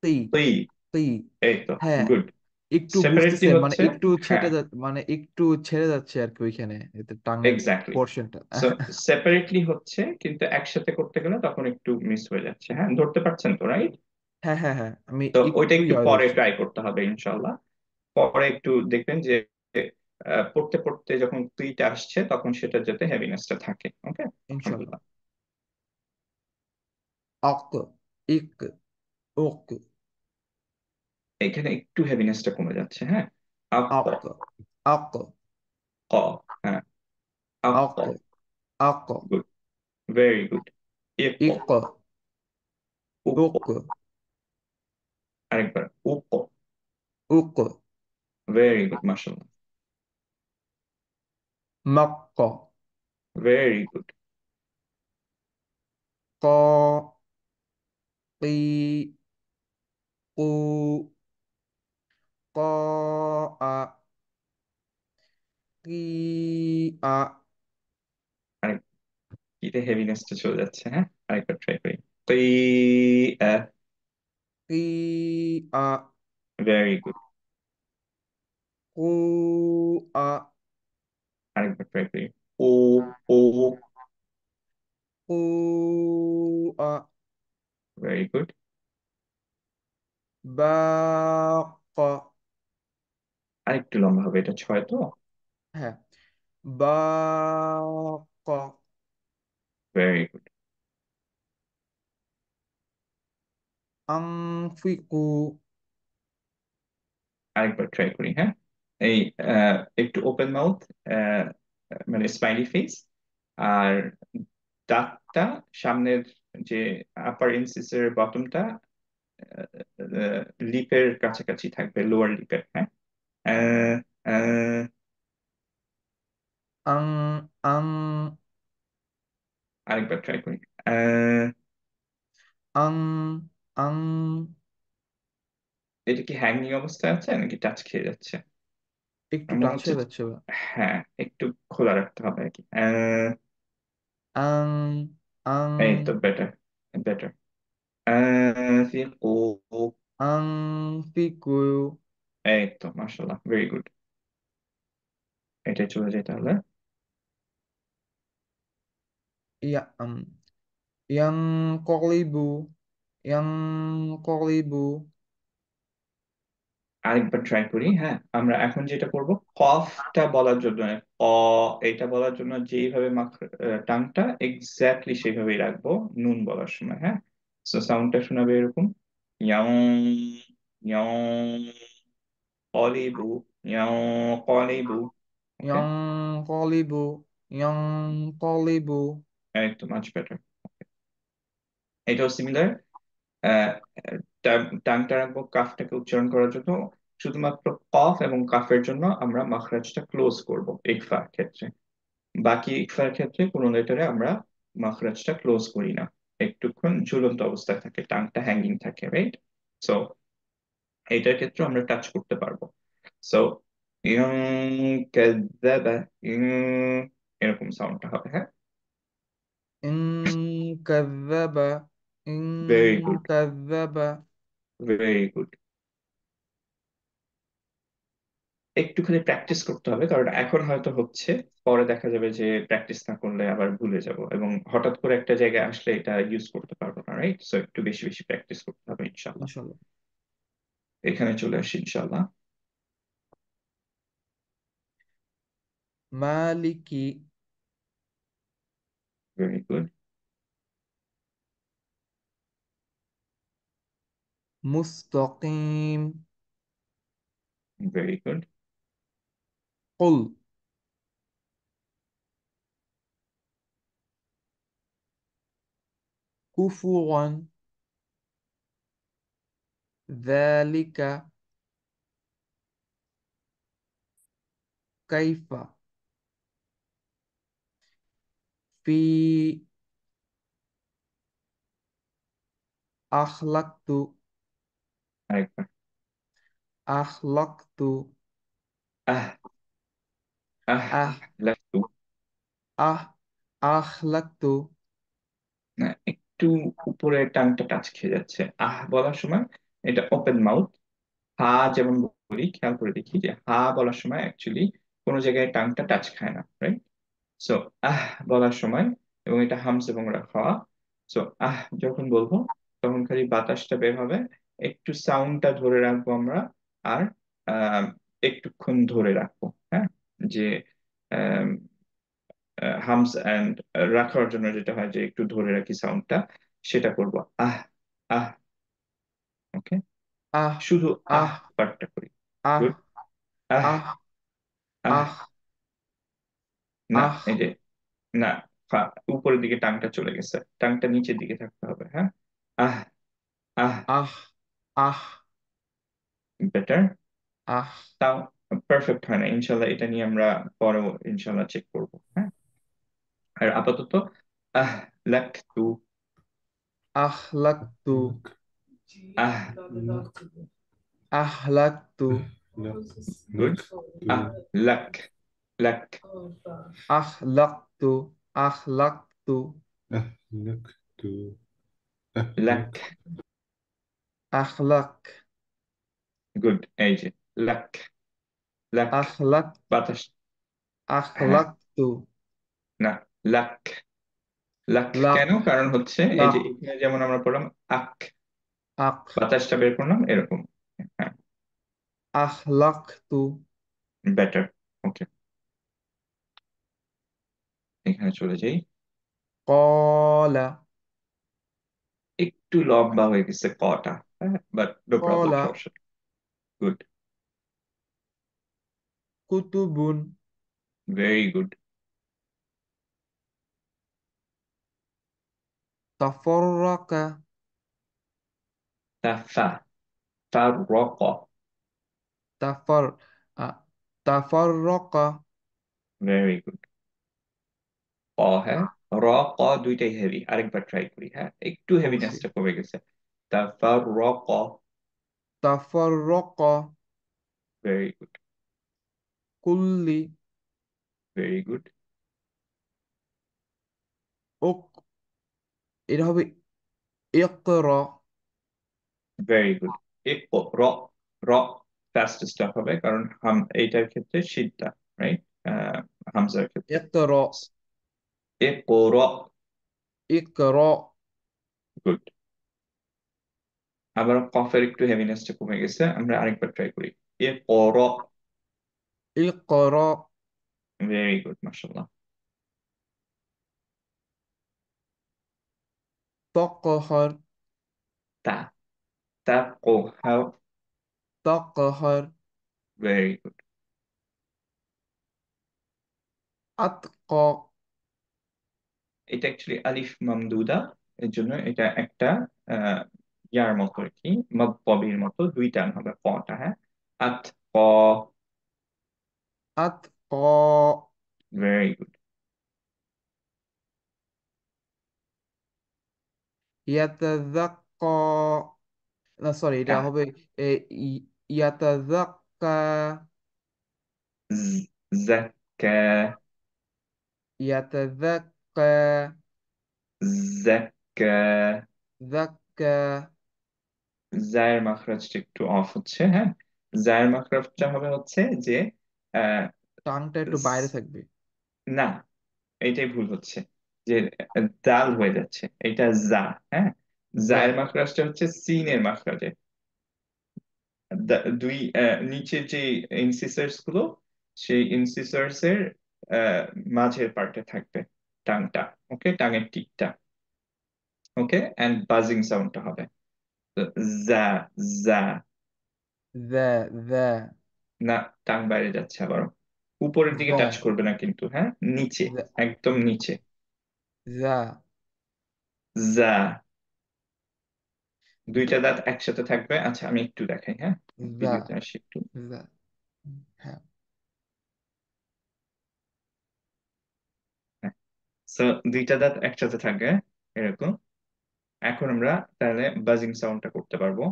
তি তুই, তি এই তো। হ্যাঁ, গুড। একটু সেপারেটলি বুঝতেছেন, মানে হচ্ছে। একটু ছেটে হ্যাঁ, মানে একটু ছেড়ে যাচ্ছে আর কি ওইখানে, এতে টাঙের এক্স্যাক্টলি। পোর্শনটা। সো সেপারেটলি হচ্ছে কিন্তু একসাথে করতে গেলে তখন একটু মিস হয়ে যাচ্ছে। হ্যাঁ, ধরতে পারছেন তো, রাইট? হ্যাঁ হ্যাঁ হ্যাঁ, আমি তো ওইটা একটু একটু ইয়া হয়ে পরে ধরছি। ট্রাই করতে হবে ইনশাল্লাহ। পরে একটু দেখবেন যে পড়তে পড়তে যখন তুইটা আসছে তখন সেটা যাতে হেভিনেসটা থাকে। ওকে, ইনশাল্লাহ। আলহামদুলিল্লাহ। আক, ইক, ওক, এখানে একটু হেভিনেসটা কমে যাচ্ছে। হ্যাঁ, আপ, আক, আক, ক। হ্যাঁ, আপ, আক, আক, গুড, ভেরি গুড। ইপ, ইক, উপ, ওক, আরেকবার উপ। উক, ভেরি গুড, মাশাআল্লাহ। মাক্ক, ভেরি গুড। ক, কি, কু, ক, আ, কি, আ, আরেক, কিতে হেভিনেসটা চলে যাচ্ছে। হ্যাঁ, আরেকবার ট্রাই করি। তুই, কি, আ, ভেরি গুড। কু, আ, আরেকবার ট্রাই করি। ও, ও। কু, আ, ভেরি গুড। বা, ক, আরেকটু লম্বা হবে, এটা 6 তো। হ্যাঁ, বা, ক, ভেরি গুড। আংফিকু। আরেকবার ট্রাই করি। হ্যাঁ, এই একটু ওপেন মাউথ, মানে স্মাইলি ফেস, আর দাঁতটা সামনের যে আপার ইনসিসের বটমটা লিপের কাছাকাছি থাকবে, লোয়ার লিপের। হ্যাঁ, আহ, আহ, আং, আং, আরেকবার ট্রাই করি। আহ, আং, আং, এটা কি হ্যাঙ্গিং অবস্থায় আছে নাকি টাচ খেয়ে যাচ্ছে? একটু আমার মনে টাচ হচ্ছে হয়ে যাচ্ছে বা। হ্যাঁ, একটু খোলা রাখতে হবে আর কি। আং, আং, এই তো, বেটার, বেটার। ফি ও, আং, ফিকু। এই তো, মাশাআল্লাহ, ভেরি গুড। এটাই চলে যেতে হবে। ইয়া, yang kolibu, yang kolibu, আরেকবার ট্রাই করি। হ্যাঁ, আমরা এখন যেটা করব, কফটা বলার জন্য, অ, এটা বলার জন্য যেইভাবে টাংটা এক্স্যাক্টলি সেইভাবেই রাখবো নুন বলার সময়। হ্যাঁ, সো সাউন্ডটা শোনাবে এরকম, ইয়াং, ইয়াং, কলিবু, ইয়াং, কলিবু। ওকে, yang kolibu, yang kolibu, এই তো, মাচ বেটার। এটাও সিমিলার। টাংটা রাখবো কাফটাকে উচ্চারণ করার জন্য। শুধুমাত্র কফ এবং কাফের জন্য আমরা মাখরাজটা ক্লোজ করব ইকফার ক্ষেত্রে। বাকি ইকফার ক্ষেত্রে কোনো লেটারে আমরা মাখরাজটা ক্লোজ করি না, একটুক্ষণ ঝুলন্ত অবস্থায় থাকে, টাংটা হ্যাঙ্গিং থাকে, রাইট? সো এইটার ক্ষেত্রে আমরা টাচ করতে পারবো। সো ইয়ং, কাযাবা, ইয়ং, এরকম সাউন্ডটা হবে। হ্যাঁ, in kadzaba, in very good, kadzaba, very good. একটু খালি প্র্যাকটিস করতে হবে, কারণ এখন হয়তো হচ্ছে, পরে দেখা যাবে যে প্র্যাকটিস না করলে আবার ভুলে যাব, এবং হঠাৎ করে একটা জায়গায় আসলে এটা ইউজ করতে পারবো না, রাইট? সো একটু বেশি বেশি প্র্যাকটিস করতে হবে ইনশাল্লাহ। ইনশাল্লাহ। এখানে চলে আসি ইনশাল্লাহ। মালিকি। Very good. মুস্তাকিম। Very good. কুল। কুফুয়ান। যালিকা। কাইফা। ফি আখলাকতু। আরেকবার। আখলাকতু। আহ। আহ। আহ লাফটু। আহ আখলাকতু। না, একটু উপরে টাংটা টাচ খেয়ে যাচ্ছে বলার সময়। এটা ওপেন মাউথ। হা যেমন বলি, খেয়াল করে দেখি যে হা বলার সময় অ্যাকচুয়ালি কোনো জায়গায় টাংটা টাচ খায় না, রাইট? সো আহ বলার সময়, এবং এটা হামস এবং খাওয়া। সো যখন বলবো তখন খালি বাতাসটা বের হবে, একটু সাউন্ডটা ধরে রাখবো আমরা, আর আহ একটুক্ষণ ধরে রাখবো, হ্যাঁ, যে হামস এন্ড রাখার জন্য যেটা হয় যে একটু ধরে রাখি সাউন্ডটা, সেটা করব। আহ। আহ। ওকে। আহ শুধু আহ পার্টটা করি। আহ গুড। আহ। আহ আহ। আহ না, আহ এই যে, না, উপরের দিকে টাংটা চলে গেছে, টাংটা নিচের দিকে থাকতে হবে, হ্যাঁ। আহ। আহ। আহ আহ বেটার। আহ তাও পারফেক্ট হয় না ইনশাল্লাহ, এটা নিয়ে আমরা পরেও ইনশাল্লাহ চেক করবো, হ্যাঁ। আর আপাতত আহ লাক টু। আখলাকতু। আহ। আহলাকতু। গুড। আহ লাক। লাক। আখলাকতু। আখলাকতু। أهلكت. লাক। أهلك. আখলাক। গুড, এই যে লাক। লাক। আখলাক। বাতাস। হ্যাঁ। আখলাকতু। না, লাক। লাক লাক। কেন? কারণ হচ্ছে এই যে লাক। এখানে যেমন আমরা পড়লাম আক, আখ। বাতাসটা বের করলাম এরকম। হ্যাঁ। আখলাকতু। বেটার। ওকে, এখানে চলে যাই। কলা। একটু লম্বা হয়ে গেছে কটা, হ্যাঁ, বাট নো প্রবলেম, কলা। সমস্যা। গুড। কুতুবুন। Very good. তাফররাকা। তাফা। তারক। তাফর আ- তাফররাকা। Very good. ক, হ্যাঁ। র, ক দুইটাই হেভি, আরেকবার ট্রাই করি, হ্যাঁ, একটু অবশ্যই। হেভিনেসটা কমে গেছে। তাফারক। তাফররাকা। Very good. কুল্লি। Very good. ওক। এটা হবে ইকরা। Very good. র। র ফাস্টেস্ট হবে, কারণ এইটার ক্ষেত্রে সিদ্ধা, রাইট? হামজার ক্ষেত্রে। ইকরা। ইকর। ইকরা। গুড। আবার কফের একটু হেভিনেসটা কমে গেছে, আমরা আরেকবার ট্রাই করি। ইকর। ইকরা। ভেরি গুড, মাশাআল্লাহ। তাকহার। তা। তা কো হাও। তাকহার। Very good. আতকা। এটা অ্যাকচুয়ালি আলিফ মামদুদা, এর জন্য এটা একটা আহ, ইয়ার মতো আর কি, মদ্দবির মতো দুই টান হবে কটা, হ্যাঁ। আত ক। আতকা। Very good. ইয়াতাযাক্কা। না সরি, এটা কা। হবে এ, ইয়াতাযাক্কা। জাক্কা। ইয়াতাযাক্কা। জাক্কা। যাক্কা। জায়ের মাখরাজটা একটু অফ হচ্ছে, হ্যাঁ। জায়ের মাখরাজটা হবে হচ্ছে যে আহ, টাংটা একটু বাইরে থাকবে। না, এইটাই ভুল হচ্ছে, যে দাল হয়ে যাচ্ছে, এটা জা। হ্যাঁ, যা, জায়ের মাখরাজটা হচ্ছে সিনের মাখরাজে। দুই নিচের যে ইনসিসার্স গুলো, সেই ইনসিসার্স এর মাঝের পার্টে থাকবে টাংটা। ওকে, টাঙের টিকটা। ওকে, এন্ড বাজিং সাউন্ডটা হবে তো জা, জা। যা, যা, না, টাং বাইরে যাচ্ছে আবার, উপরের দিকে যা, টাচ করবে না কিন্তু, হ্যাঁ, নিচে, যা, একদম নিচে। যা, জা, দুইটা দাঁত একসাথে থাকবে। আচ্ছা, আমি একটু দেখাই, হ্যাঁ, যা, ভিডিওতে আসি একটু। যা। হ্যাঁ, হ্যাঁ, সো দুইটা দাঁত একসাথে থাকবে এরকম। এখন আমরা তাহলে বাজিং সাউন্ডটা করতে পারবো।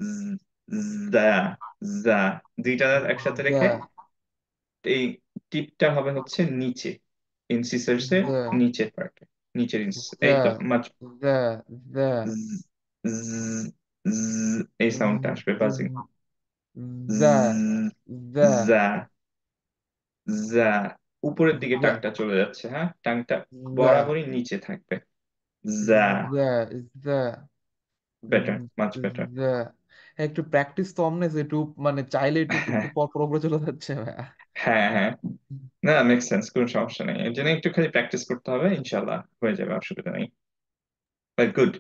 জ- জা, জা। দুইটা দাঁত একসাথে যা, রেখে এই টিপটা হবে হচ্ছে নিচে, ইনসিসার্স এর যা, নিচের পার্টে, নিচের যা, এই তো মাঝ। যা, যা, জ- এই সাউন্ডটা আসবে, বাজিং। যা, যা, জা, জা। উপরের দিকে যা, টাংটা চলে যাচ্ছে, হ্যাঁ, টাংটা যা, বরাবরই নিচে থাকবে। যা। যা, যা, বেটার, মাচ বেটার। যা। একটু প্র্যাকটিস তো অমনে একটু মানে চাইলে একটু একটু পর পর করে চলে যাচ্ছে ভাইয়া। হ্যাঁ, হ্যাঁ, না, মেক সেন্স, কোনো সমস্যা নেই, এর জন্য একটু খালি প্র্যাকটিস করতে হবে, ইনশাল্লাহ হয়ে যাবে, অসুবিধা নেই। But good.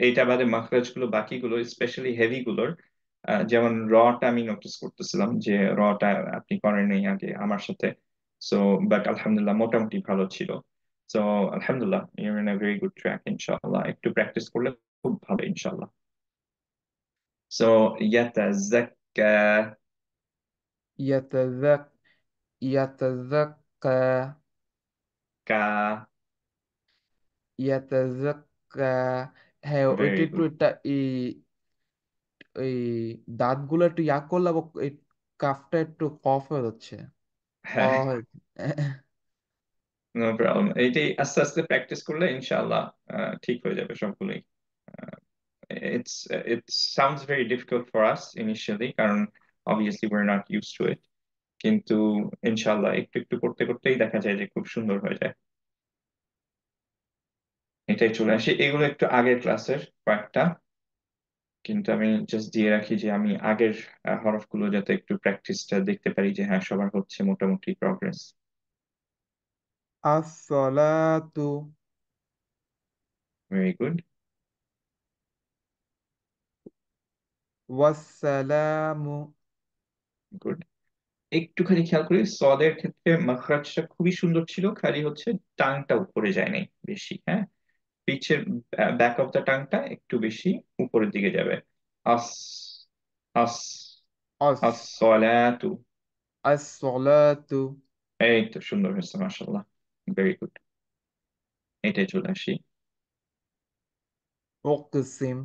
এইটা বাদে মাখরাজ গুলো, বাকিগুলো স্পেশালি হেভি গুলোর, যেমন রটা আমি নোটিস করতেছিলাম যে রটা আপনি করেন নাই আগে আমার সাথে। সো বাট আলহামদুলিল্লাহ মোটামুটি ভালো ছিল। সো আলহামদুলিল্লাহ, your in a very good track, ইনশাল্লাহ একটু প্র্যাকটিস করলে খুব ভালো, ইনশাল্লাহ। সো ইয়াতাযাক্কা, ইয়াতাযাক, ইয়াতাযাক্কা, কা। ইয়াতাযাক্কা। হ্যাঁ, ওইটা ভেরি একটু গুড। এটা এই দাঁতগুলো একটু ইয়া করলে আবার এই কাফটা একটু কফ হয়ে যাচ্ছে। ক হ্যাঁ, হয়ে নো প্রবলেম, এইটাই আস্তে আস্তে প্র্যাকটিস করলে ইনশাআল্লাহ ঠিক হয়ে যাবে সবগুলোই। It sounds very difficult for us initially কারণ obviously we're not used to it, কিন্তু ইনশাআল্লাহ একটু একটু করতে করতেই দেখা যায় যে খুব সুন্দর হয়ে যায়। এটাই, চলে আসি, এগুলো একটু আগের ক্লাসের কয়েকটা, কিন্তু আমি জাস্ট দিয়ে রাখি যে আমি আগের হরফগুলো যাতে একটু প্র্যাকটিসটা দেখতে পারি যে হ্যাঁ সবার হচ্ছে মোটামুটি প্রগ্রেস। আসসালাতু, ভেরি গুড, ওয়াসসালামু। গুড। একটুখানি খেয়াল করি, সদের ক্ষেত্রে মাখরাজটা খুবই সুন্দর ছিল, খালি হচ্ছে টাংটা উপরে যায় নাই বেশি, হ্যাঁ, পিচের ব্যাক অফ দ্য টাংটা একটু বেশি উপরের দিকে যাবে। আস, আস, আস আস, সলাতু। আসসালাতু। এই তো সুন্দর হয়েছে, মাশাআল্লাহ, ভেরি গুড। এটাই, চলে আসি। উকসিম,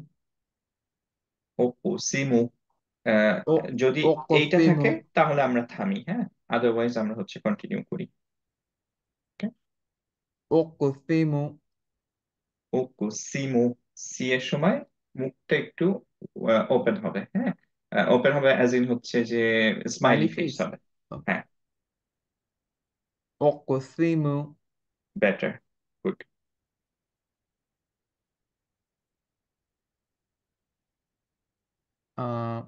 ওপো সিমু, আহ, ও যদি এইটা উকসিমু, থাকে তাহলে আমরা থামি, হ্যাঁ, আদারওয়াইজ আমরা হচ্ছে কন্টিনিউ করি। উকসিমু। ওকো সিমু, সি এর সময় মুখটা একটু ওপেন হবে, হ্যাঁ, ওপেন হবে অ্যাজ ইন হচ্ছে যে স্মাইলি স্মাইলি ফেস ফেস। হবে। হ্যাঁ, উকসিমু। Better, good. আহ,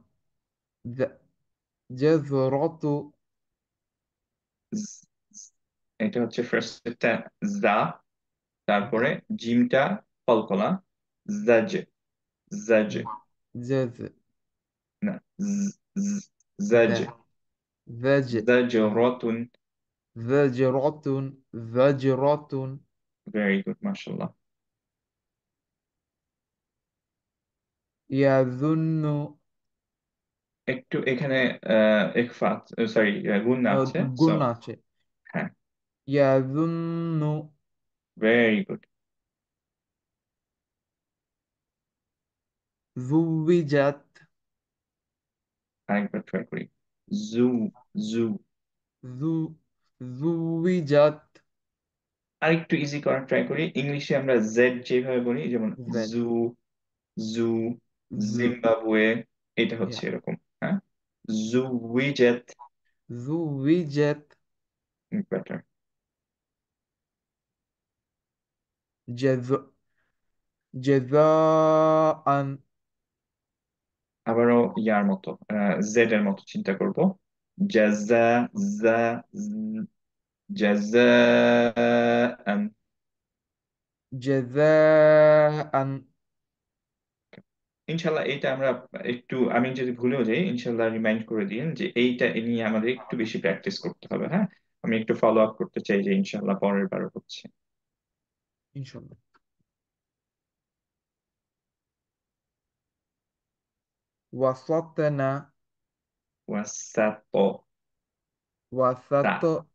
জাযরাতু, এটা হচ্ছে ফার্স্ট জা, তারপরে জিমটা কলকলা, জাজ, জাজ, জাজ, না, জাজ, দা, জাজ, জাজরাতুন। জাজরাতুন, জাজরাতুন। ভেরি গুড, মাশাআল্লাহ। ইয়াজুন্নু, একটু এখানে ইখফা, সরি, গুণ আছে, সো গুণ আছে। হ্যাঁ, ইয়াজুন্নু, ভেরি গুড। জুবিজাত, আরেকবার ট্রাই করি, জু, জু। জু, জুবিজাত। আরেকটু ইজি করার ট্রাই করি, ইংলিশে আমরা জেড যেভাবে বলি, যেমন জেড, জু, জু, জু, জিম্বাবুয়ে, এটা হচ্ছে ইয়া, এরকম, হ্যাঁ, زوجت. زوجت. better. جز جزاء. আবারও ইয়ার মতো জেড এর মতো চিন্তা করব। জাজা, জা, জাজাআন। جزاء. ইনশাল্লাহ এটা আমরা একটু, আমি যদি ভুলেও যাই ইনশাল্লাহ রিমাইন্ড করে দিন যে এইটা এ নিয়ে আমাদের একটু বেশি প্র্যাকটিস করতে হবে। হ্যাঁ, আমি একটু ফলো আপ করতে চাই যে ইনশাল্লাহ পরের বারও হচ্ছে। ইনশাল্লাহ। وسطنا. ওয়াসাত, তা।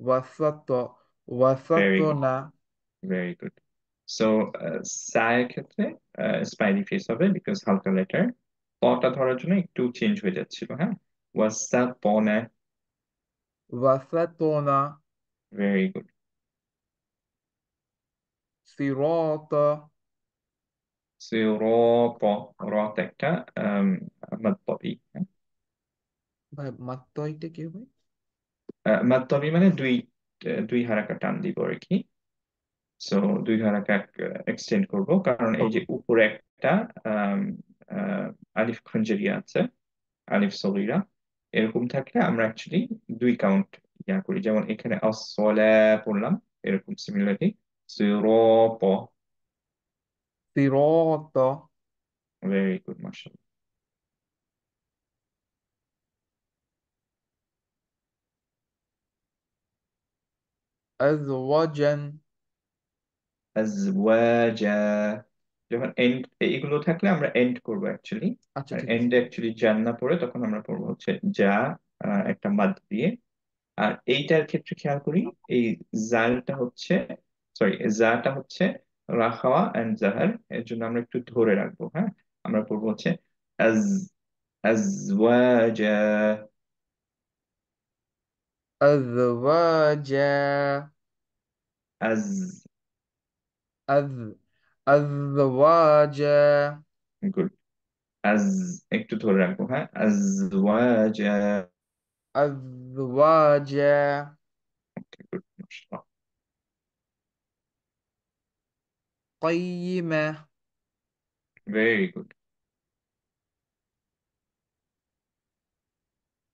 وسط. وسط. Very good, وسطنا. Very good. So সায়ের ক্ষেত্রে স্মাইলি ফেস হবে বিকজ হালকা লেটার। পটা ধরার জন্য একটু চেঞ্জ হয়ে যাচ্ছিল। হ্যাঁ, ওয়াসাতনা। وسطنا. Very good. صراط. সিরাত, রত একটা মাদ্দবি। ভাই মাত্র এটা কি ভাই? মাদ্দবি মানে দুই দুই হারাকা টান দিব আর কি। সো দুই হারাকা এক্সটেন্ড করব কারণ এই যে ওকে। উপরে একটা আম, আলিফ খঞ্জেরিয়া আছে, আলিফ সগীরা, এরকম থাকলে আমরা অ্যাকচুয়ালি দুই কাউন্ট ইয়া করি, যেমন এখানে আসসালা পড়লাম, এরকম সিমিলারলি সিরাত। صراط. ভেরি গুড, মাশাআল্লাহ। أزواجا. আজওয়াজা, যখন এন্ড এগুলো থাকলে আমরা এন্ড করব অ্যাকচুয়ালি। আচ্ছা আর ঠিক আছে। এন্ডে অ্যাকচুয়ালি জান্না পড়ে তখন আমরা পড়বো হচ্ছে যা, একটা মাদ দিয়ে। আর এইটার ক্ষেত্রে খেয়াল করি এই জালটা হচ্ছে, সরি জাটা হচ্ছে রাখাওয়া এন্ড জাহার, এর জন্য আমরা একটু ধরে রাখবো। হ্যাঁ, আমরা পড়বো হচ্ছে আজ, আজওয়াজা। أزواجا. আজ, أز أزواجا. গুড। আজ একটু ধরে রাখবো। হ্যাঁ, আজওয়াজা। أزواجا. গুড। قيمة. Very good.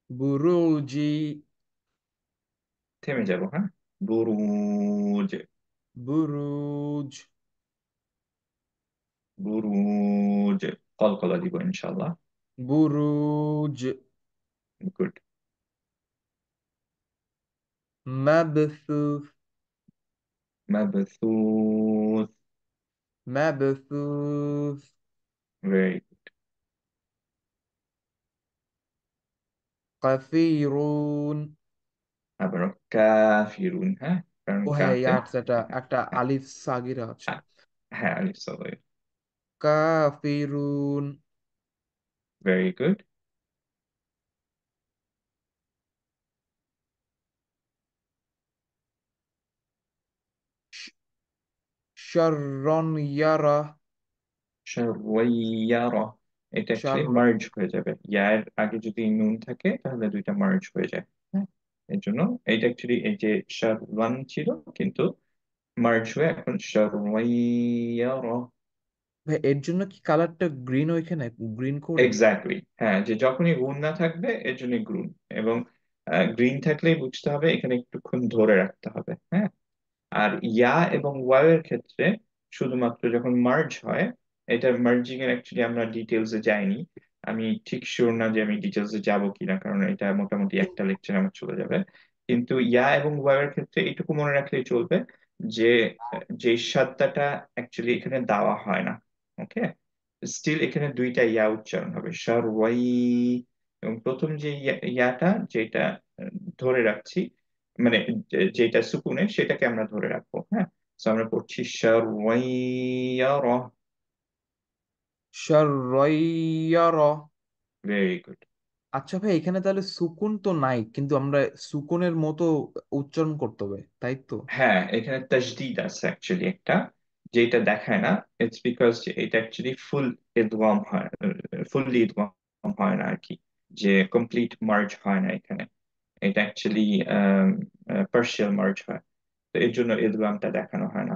بروجي. থেমে যাব। হ্যাঁ, বুরুজ, بروج. বুরুজ, কলকলা দিব ইনশাল্লাহ। بروج. গুড। مبثوث. মাবসুস, مبثوث. Very good. قفيرون. আবারও কাফিরুন। হ্যাঁ, কারণ ও হ্যাঁ কাফে, ইয়ার্স এটা একটা হ্যাঁ, আলিফ সাগিরা আছে। হ্যাঁ আলিফ সবাই। কাফিরুন। Very good. শ- শাররন ইয়ারা। শারওয়াইয়ারা, এটা শার অ্যাকচুয়ালি মার্জ হয়ে যাবে, ইয়ার আগে যদি নুন থাকে তাহলে দুইটা মার্জ হয়ে যায়। হ্যাঁ, এর জন্য এইটা অ্যাকচুয়ালি এই যে শারওয়ান ছিল কিন্তু মার্জ হয়ে এখন শারওয়াইয়ারা। ভাই এর জন্য কি কালারটা গ্রিন ওইখানে গ্রিন করে? এক্স্যাক্টলি, হ্যাঁ, যে যখনই গুণ না থাকবে এর জন্য গ্রুন, এবং গ্রিন থাকলেই বুঝতে হবে এখানে একটুক্ষণ ধরে রাখতে হবে। হ্যাঁ, আর ইয়া এবং ওয়াও এর ক্ষেত্রে শুধুমাত্র যখন মার্জ হয়, এটা মার্জিং এর অ্যাকচুয়ালি আমরা ডিটেলসে যাইনি। আমি ঠিক শিওর না যে আমি ডিটেলসে যাব কিনা, কারণ এটা মোটামুটি একটা লেকচার আমার চলে যাবে। কিন্তু ইয়া এবং ওয়াও এর ক্ষেত্রে এইটুকু মনে রাখলেই চলবে যে যে সাদ্দাটা অ্যাকচুয়ালি এখানে দেওয়া হয় না। ওকে, স্টিল এখানে দুইটা ইয়া উচ্চারণ হবে, শারওয়াই, এবং প্রথম যে ইয়াটা যেটা ধরে রাখছি, মানে যেটা সুকুনে সেটাকে আমরা ধরে রাখবো। হ্যাঁ, তো আমরা পড়ছি শারওয়াইয়ারা। শাররাইয়ারা। Very good. আচ্ছা ভাই এখানে তাহলে সুকুন তো নাই কিন্তু আমরা সুকুনের মতো উচ্চারণ করতে হবে তাই তো? হ্যাঁ, এখানে তাজদিদ আছে অ্যাকচুয়ালি একটা, যেটা দেখায় না। ইটস বিকজ এটা অ্যাকচুয়ালি ফুল ইদগাম হয়, ফুললি ইদগাম হয় না আর কি, যে কমপ্লিট মার্জ হয় না এখানে। এটা অ্যাকচুয়ালি পার্শিয়াল মার্জ হয়। তো এর জন্য ইদগামটা দেখানো হয় না,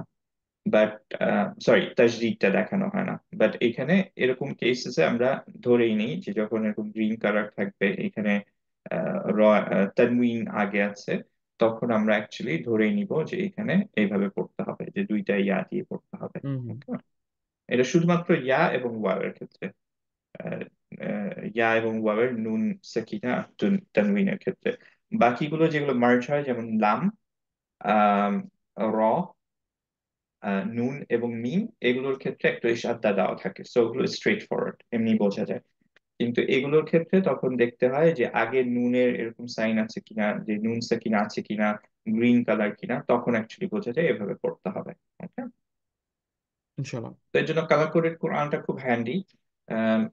বাট সরি তাজদিদটা দেখানো হয় না। বাট এখানে এরকম কেসেসে আমরা ধরেই নিই যে যখন এরকম গ্রিন কালার থাকবে এখানে, তানউইন আগে আছে, তখন আমরা অ্যাকচুয়ালি ধরেই নিব যে এখানে এইভাবে পড়তে হবে, যে দুইটা ইয়া দিয়ে পড়তে হবে। হুম হুম। Okay? এটা শুধুমাত্র ইয়া এবং ওয়াওয়ের ক্ষেত্রে, আহ, ইয়া এবং ওয়াওয়ের নুন সাকিনা আর তানউইনের ক্ষেত্রে। বাকিগুলো যেগুলো মার্জ হয়, যেমন লাম, আহ র, নুন এবং মিম, এগুলোর ক্ষেত্রে একটু সাদ্দা দেওয়া থাকে, সো ওগুলো স্ট্রেট ফরওয়ার্ড এমনি বোঝা যায়। কিন্তু এগুলোর ক্ষেত্রে তখন দেখতে হয় যে আগে নুনের এরকম সাইন আছে কিনা, যে নুন সাকিনা আছে কিনা, গ্রিন কালার কিনা, তখন অ্যাকচুয়ালি বোঝা যায় এভাবে পড়তে হবে। Okay? ইনশাল্লাহ। তো এর জন্য কালার কোডেড কোরআনটা খুব হ্যান্ডি।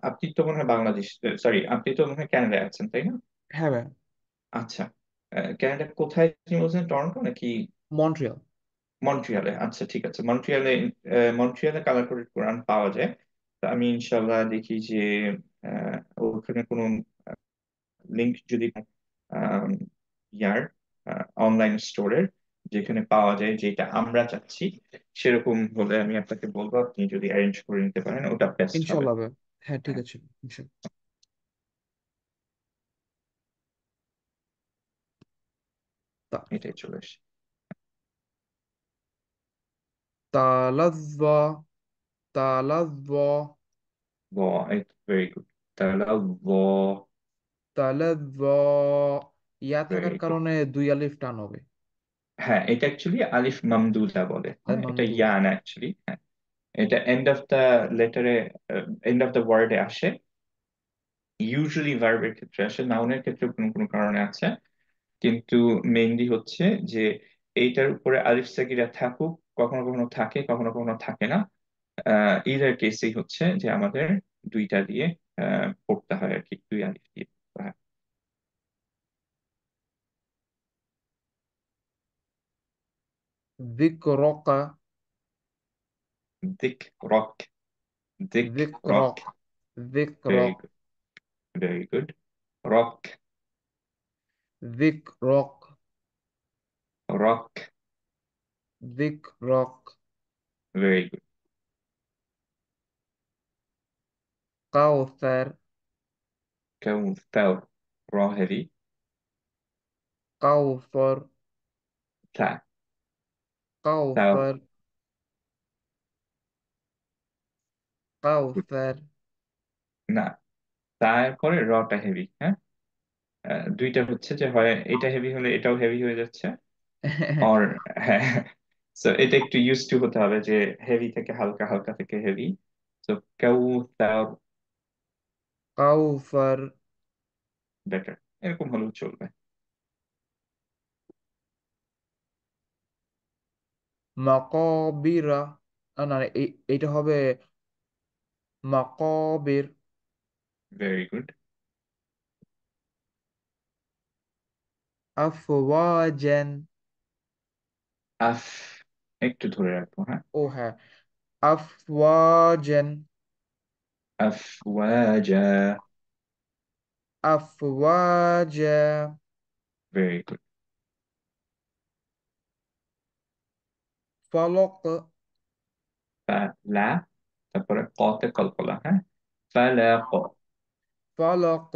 আপনি তো মনে হয় বাংলাদেশ, সরি আপনি তো মনে হয় কানাডায় আছেন, তাই না? হ্যাঁ ভাই। আচ্ছা, কানাডা কোথায় আপনি বলছেন, টরন্টো নাকি মন্ট্রিয়াল। মন্ট্রিয়ালে? আচ্ছা ঠিক আছে, মন্ট্রিয়ালে, মন্ট্রিয়ালে কালার কোডেড কোরআন পাওয়া যায়। তো আমি ইনশাল্লাহ দেখি যে আহ, ওখানে কোনো লিংক যদি আম, ইয়ার অনলাইন স্টোরের যেখানে পাওয়া যায় যেটা আমরা চাচ্ছি, সেরকম হলে আমি আপনাকে বলবো, আপনি যদি অ্যারেঞ্জ করে নিতে পারেন ওটা বেস্ট হবে। ইনশাল্লাহ ভাই। হ্যাঁ ঠিক হ্যাঁ, আছে ইনশাল্লাহ। তা এটাই চলে আসে। তালাজ্জা তালাজ্জা ব, ভেরি গুড। তাহলে ব, তালাজ্জা, ইয়া থাকার ভেরি গুড। কারণে দুই আলিফ টান হবে। হ্যাঁ, এটা অ্যাকচুয়ালি আলিফ মামদুদা বলে, আর হ্যাঁ এটা মামদুদ। ইয়া না অ্যাকচুয়ালি। হ্যাঁ, এটা এন্ড অফ দা লেটারে, এন্ড অফ দা ওয়ার্ডে আসে, ইউজুয়ালি ভার্বের ক্ষেত্রে আসে, নাউনের ক্ষেত্রে কোনো কোনো কারণে আছে। কিন্তু মেইনলি হচ্ছে যে এইটার উপরে আলিফ সাকিরা থাকুক, কখনো কখনো থাকে, কখনো কখনো থাকে না। ইদার কেসেই হচ্ছে যে আমাদের দুইটা দিয়ে পড়তে হয় আর কি, দুই আলিফ দিয়ে পড়তে হয়। যিকরকা দিক রক, দিক রক, যিকরক ভেরি যিকরক গুড, ভেরি গুড। রক, যিকরক রক, যিকরক। Very good. কাউসার كوثر، را heavy، কাউসর ثا، ثور، কাউসার good। কাউসার। না, তারপরে রটা হেভি, হ্যাঁ। দুইটা হচ্ছে যে হয় এটা হেভি হলে এটাও হেভি হয়ে যাচ্ছে, আর হ্যাঁ, সো এটা একটু ইউজ টু হতে হবে যে হেভি থেকে হালকা, হালকা থেকে হেভি। সো কাউসার, কাউসার। বেটার, এরকম হলেও চলবে। মাকাবিরা, না না, এইটা হবে মাকাবির। Very good. আফওয়াজেন। আফ, একটু ধরে রাখবো, হ্যাঁ। ও হ্যাঁ, আফওয়াজেন আফওয়াজা, আফওয়াজা। Very good. ফলক ফালা, তারপরে কতে কলকলা, হ্যাঁ। ফালাক, ফলক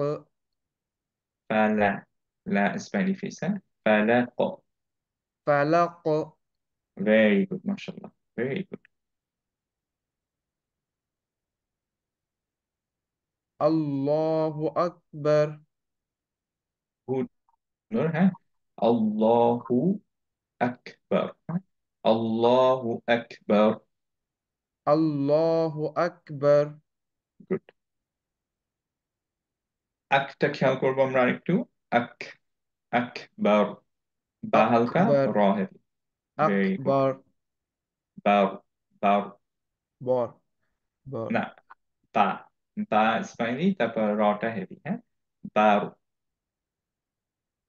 ফালা, লা স্মাইলি ফেস, হ্যাঁ। ফালাক, ফালাক। ভেরি গুড, মাশাআল্লাহ, ভেরি গুড। আল্লাহু আকবার গুড, হ্যাঁ। আল্লাহু আকবার, হ্যাঁ? আল্লাহু আকবার, আল্লাহু আকবার। গুড। আকটা খেয়াল করবো আমরা আরেকটু। আক, আকবার, বা হালকা, আকবার র হেভি, ভেরি গুড। আকবার। বাউ, বাউ, বর বর না, বা, বা স্মাইলি, তারপর রটা হেভি, হ্যাঁ। বাউ,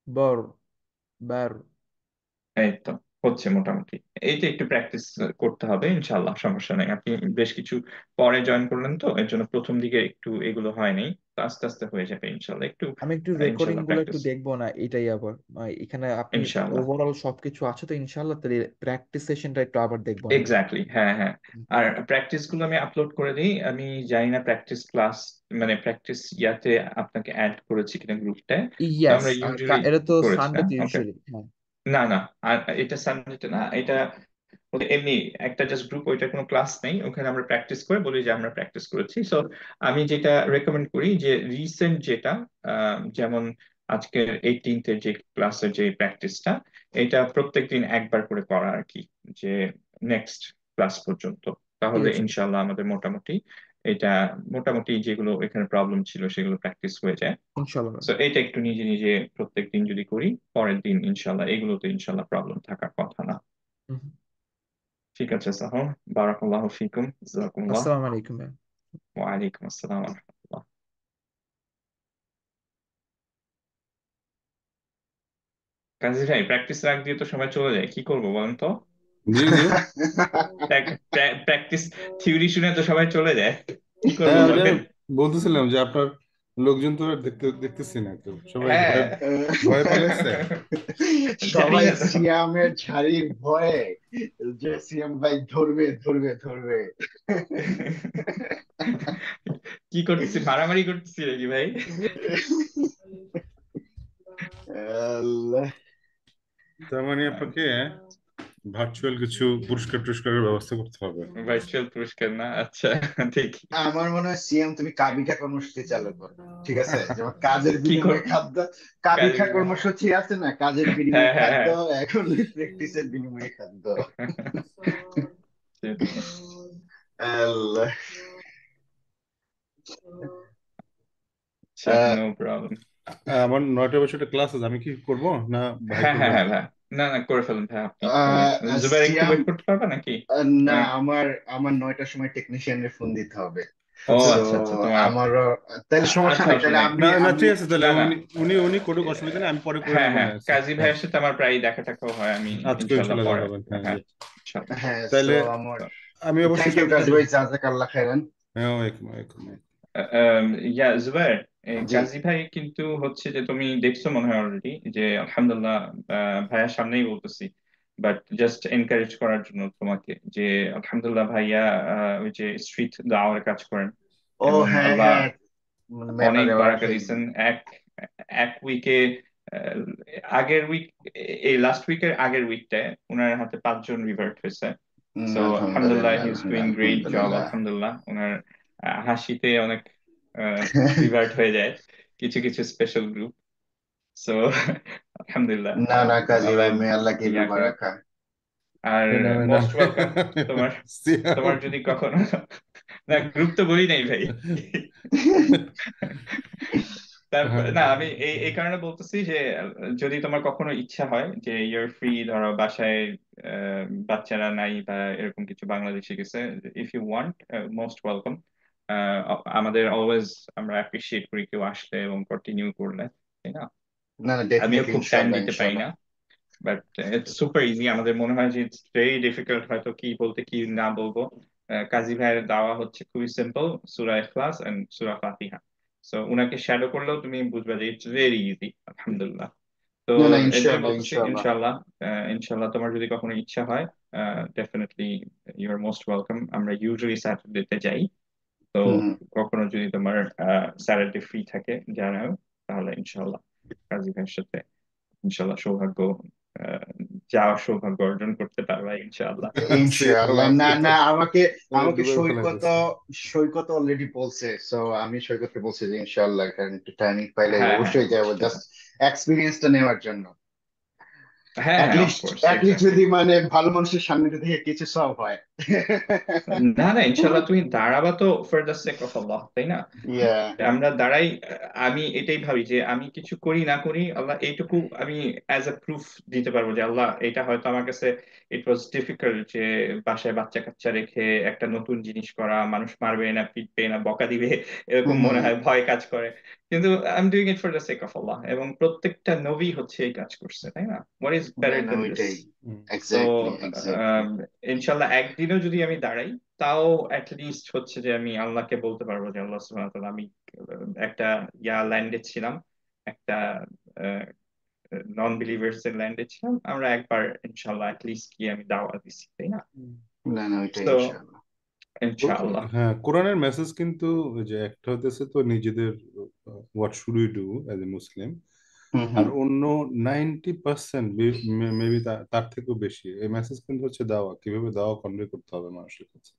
বর বার। এই তো হচ্ছে মোটামুটি। এইটা একটু প্র্যাকটিস করতে হবে, ইনশাল্লাহ সমস্যা নেই। আপনি বেশ কিছু পরে জয়েন করলেন তো, এর জন্য প্রথম দিকে একটু এগুলো হয় নাই। তো আস্তে আস্তে হয়ে যাবে ইনশাল্লাহ, একটু আমি একটু রেকর্ডিং ইনশাল্লাহ গুলো একটু প্র্যাকটিস। দেখবো না, এটাই আবার এখানে আপনি ইনশাল্লাহ, ওভারঅল সবকিছু আছে তো ইনশাল্লাহ, তাহলে প্র্যাকটিস সেশনটা একটু আবার দেখবো না। এক্স্যাক্টলি, হ্যাঁ হ্যাঁ। আর প্র্যাকটিস গুলো আমি আপলোড করে দিই। আমি জানি না প্র্যাকটিস ক্লাস মানে প্র্যাকটিস ইয়াতে আপনাকে অ্যাড করেছি কিনা গ্রুপটায়। তো ইয়াস, আমরা ইউজুয়ালি এটা তো করেছি না? সানডেতে ওকে, ইউজুয়ালি, হ্যাঁ। না না, আর এটা সাবজেক্ট না, এটা ওদের এমনি একটা জাস্ট গ্রুপ, ওইটা কোনো ক্লাস নেই, ওখানে আমরা প্র্যাকটিস করে বলি যে আমরা প্র্যাকটিস করেছি। সো আমি যেটা রেকমেন্ড করি যে রিসেন্ট যেটা যেমন আজকের 18th যে ক্লাসের যে প্র্যাকটিসটা, এটা প্রত্যেকদিন একবার করে করা আর কি, যে নেক্সট ক্লাস পর্যন্ত। ঠিক তাহলে আছে, ইনশাল্লাহ আমাদের মোটামুটি এটা মোটামুটি যেগুলো এখানে প্রবলেম ছিল সেগুলো প্র্যাকটিস হয়ে যায়। ইনশাল্লাহ। তো এটা একটু নিজে নিজে প্রত্যেকদিন যদি করি, পরের দিন ইনশাল্লাহ এগুলোতে ইনশাল্লাহ প্রবলেম থাকার কথা না। হুম। ঠিক আছে সাহর, বারাকাল্লাহু ফিকুম, জাযাকুমুল্লাহ। আসসালামু আলাইকুম ভাই। ওয়া আলাইকুম আসসালাম ওয়া রাহমাতুল্লাহ। কাজী ভাই, প্র্যাকটিস রাখ দিয়ে তো সময় চলে যায়, কি করবো বলেন তো? জি জি। প্র্যাকটিস থিওরি শুনে তো সবাই চলে যায়, কি করবো হ্যাঁ, ওইটা বলেন? বলতেছিলাম যে আপনার লোকজন তো আর দেখতেছি না, তো সবাই হ্যাঁ, ভয়ে ভয়ে পালাইছে। জানি সবাই না তো। সিয়ামের ঝাড়ির ভয়ে যে সিয়াম ভাই ধরবে ধরবে ধরবে। কি করতেছি, মারামারি করতেছি নাকি ভাই? আল্লাহ। তার মানে আপনাকে ভার্চুয়াল কিছু পুরস্কার টুরস্কারের ব্যবস্থা করতে হবে। ভার্চুয়াল পুরস্কার না, আচ্ছা দেখি। আমার মনে হয় সিয়াম তুমি কাবিখা কর্মসূচি চালু করো, ঠিক আছে? যেমন কাজের কি কর বিনিময়ে খাদ্য, কাজ, কাবিখা কর্মসূচি আছে না, কাজের হ্যাঁ বিনিময়ে হ্যাঁ খাদ্য, হ্যাঁ। এখন প্র্যাকটিসের বিনিময়ে খাদ্য। আল্লাহ। আচ্ছা, আহ, নো প্রবলেম। আমার 9টা বছর একটা ক্লাস আছে, আমি কি করব না ভাই হ্যাঁ হ্যাঁ করবেন? হ্যাঁ ভাই, না না করে ফেলুন ভাই, আপনি জুবাইর একটু সিয়াম, ওয়েট করতে পারবে নাকি? না, মানে, আমার আমার 9টার সময় টেকনিশিয়ানের ফোন দিতে হবে। ও আচ্ছা। তো আচ্ছা আচ্ছা, তোমার আমারও তাহলে সমস্যা আচ্ছা নেই, তাহলে অসুবিধা নেই। আমি না না, আমি ঠিক আছে, তাহলে না না, উনি উনি উনি করুক, অসুবিধা নেই, আমি পরে করে হ্যাঁ নেবো না। হ্যাঁ, আচ্ছা, কাজী হ্যাঁ, ভাইয়ের সাথে আমার প্রায় দেখা টাকাও হয়, আমি আজকে ইনশাল্লাহ ইনশাল্লাহ পরে দেখা হবে। আসবো, হ্যাঁ হ্যাঁ জি। ইনশাল্লাহ। হ্যাঁ, তাইলে তো আমার তো, আমি অবশ্যই থ্যাংক ইউ সাথে কাজী থাকবো। ভাই, জাযাকাল্লাহ খাইরান। হ্যাঁ, ওয়ালাইকুম ওয়ালাইকুম। ইয়া জুবাইর, জি। কাজী ভাই কিন্তু হচ্ছে যে তুমি দেখছো মনে হয় অলরেডি, যে আলহামদুলিল্লাহ ভাইয়ার সামনেই বলতেছি, বাট জাস্ট এনকারেজ করার জন্য তোমাকে, যে আলহামদুলিল্লাহ ভাইয়া ওই যে স্ট্রিট দাওয়ার কাজ করেন, ও এবং হ্যাঁ আল্লাহ হ্যাঁ, অনেক মেম্বারে বারাকা দিয়েছেন। এক এক উইকে, আগের উইক, এই লাস্ট উইকের আগের উইকটায় ওনার হাতে 5 জন রিভার্ট হয়েছে। সো আলহামদুলিল্লাহ, হি আলহামদুলিল্লাহ ইজ ডুইং গ্রেট জব, আলহামদুলিল্লাহ। আলহামদুলিল্লাহ। ওনার হাসিতে অনেক রিভার্ট হয়ে যায় কিছু কিছু স্পেশাল গ্রুপ। সো আলহামদুলিল্লাহ, না না কাজী আল্লাহ ভাই, মে আল্লাহ কি ইয়া করুন। বারাকা। আর ফেনোমেনাল। Most welcome. তোমার সিয়াম। তোমার যদি কখনো, না গ্রুপ তো বলি নাই ভাই। তারপর হ্যাঁ, না, আমি এই এই কারণে বলতেছি যে যদি তোমার কখনো ইচ্ছা হয় যে ইউর ফ্রি, ধরো বাসায় বাচ্চারা নাই বা এরকম কিছু বাংলাদেশি গেছে, if you want, most welcome. আমাদের অলওয়েজ, আমরা অ্যাপ্রিসিয়েট করি কেউ আসলে এবং কন্টিনিউ করলে, তাই না? না না, আমিও ডেফিনেটলি, খুব টাইম ইনশাল্লাহ দিতে পারি ইনশাল্লাহ। না, বাট ইটস সুপার ইজি। আমাদের মনে হয় যে ইটস ভেরি ডিফিকাল্ট, হয়তো কি বলতে কি না বলবো। কাজী ভাইয়ের দাওয়া হচ্ছে খুবই simple, Surah Ikhlas and Surah Fatiha. So উনাকে শ্যাডো করলেও তুমি বুঝবে যে ইটস ভেরি ইজি, আলহামদুলিল্লাহ। তো না না, এর জন্য ইনশাল্লাহ বলতেছি ইনশাল্লাহ। ইনশাল্লাহ, ইনশাল্লাহ তোমার যদি কখনো ইচ্ছা হয়, definitely you are most welcome. আমরা ইউজুয়ালি স্যাটারডেতে যাই, তো হুম। কখনো যদি তোমার স্যাটারডে ফ্রি থাকে জানাও, তাহলে ইনশাল্লাহ কাজী ভাইয়ের সাথে ইনশাল্লাহ সৌভাগ্য, আহ, যাওয়ার সৌভাগ্য অর্জন করতে পারবা ইনশাআল্লাহ। সিয়াম ইনশাআল্লাহ। না আজকে তো না, আমাকে আমাকে ডুবাই সৈকত, ফেলাইতেছে। সৈকত অলরেডি বলছে, সো আমি সৈকতকে বলছি যে ইনশাআল্লাহ, কারণ একটু টাইমিং পাইলে হ্যাঁ হ্যাঁ, অবশ্যই যাবো, সেটা, জাস্ট এক্সপিরিয়েন্সটা নেওয়ার জন্য। হ্যাঁ হ্যাঁ, অ্যাটলিস্ট অফকোর্স, অ্যাটলিস্ট এক্স্যাক্টলি। যদি মানে ভালো মানুষের সামনে থেকে কিছু সব হয়। না না, ইনশাআল্লাহ তুমি দাঁড়াবা তো ফর দ্য সেক অফ আল্লাহ, তাই না? ইয়া। আমরা দাঁড়াই, আমি এটাই ভাবি যে আমি কিছু করি না করি, আল্লাহ এইটুকু আমি অ্যাজ এ প্রুফ দিতে পারবো যে আল্লাহ, এটা হয়তো আমার কাছে ইট ওয়াজ ডিফিকাল্ট, যে বাসায় বাচ্চা কাচ্চা রেখে একটা নতুন জিনিস করা, মানুষ মারবে না পিটবে না বকা দিবে এরকম মনে হুম হয়, ভয় কাজ করে, কিন্তু I am doing it for the sake of Allah. এবং প্রত্যেকটা নবী হচ্ছে এই কাজ করছে, তাই না? হোয়াট ইজ অলওয়েজ না বেটার না দেন দিস। ওইটাই হুম। তো এক্স্যাক্টলি ইনশাল্লাহ একদিনও যদি আমি দাঁড়াই, তাও অ্যাটলিস্ট হচ্ছে যে আমি আল্লাহকে বলতে পারবো যে আল্লাহ সুবহানাহু ওয়া তাআলা, আমি একটা ল্যান্ডে ছিলাম, একটা নন বিলিভার্স এর ল্যান্ডে ছিলাম, আমরা একবার ইনশাল্লাহ অ্যাটলিস্ট গিয়ে আমি দাওয়াত দিছি, তাই না? না না ওইটাই তো ইনশাআল্লাহ। ইনশাআল্লাহ। হ্যাঁ, কোরআনের মেসেজ কিন্তু ওই যে একটা হতেছে তো নিজেদের what should we do as a Muslim, হুম আর হুম অন্য 90% মেবি তার থেকেও বেশি এই মেসেজ কিন্তু হচ্ছে দাওয়া, কিভাবে দাওয়া কনভে করতে হবে মানুষের কাছে।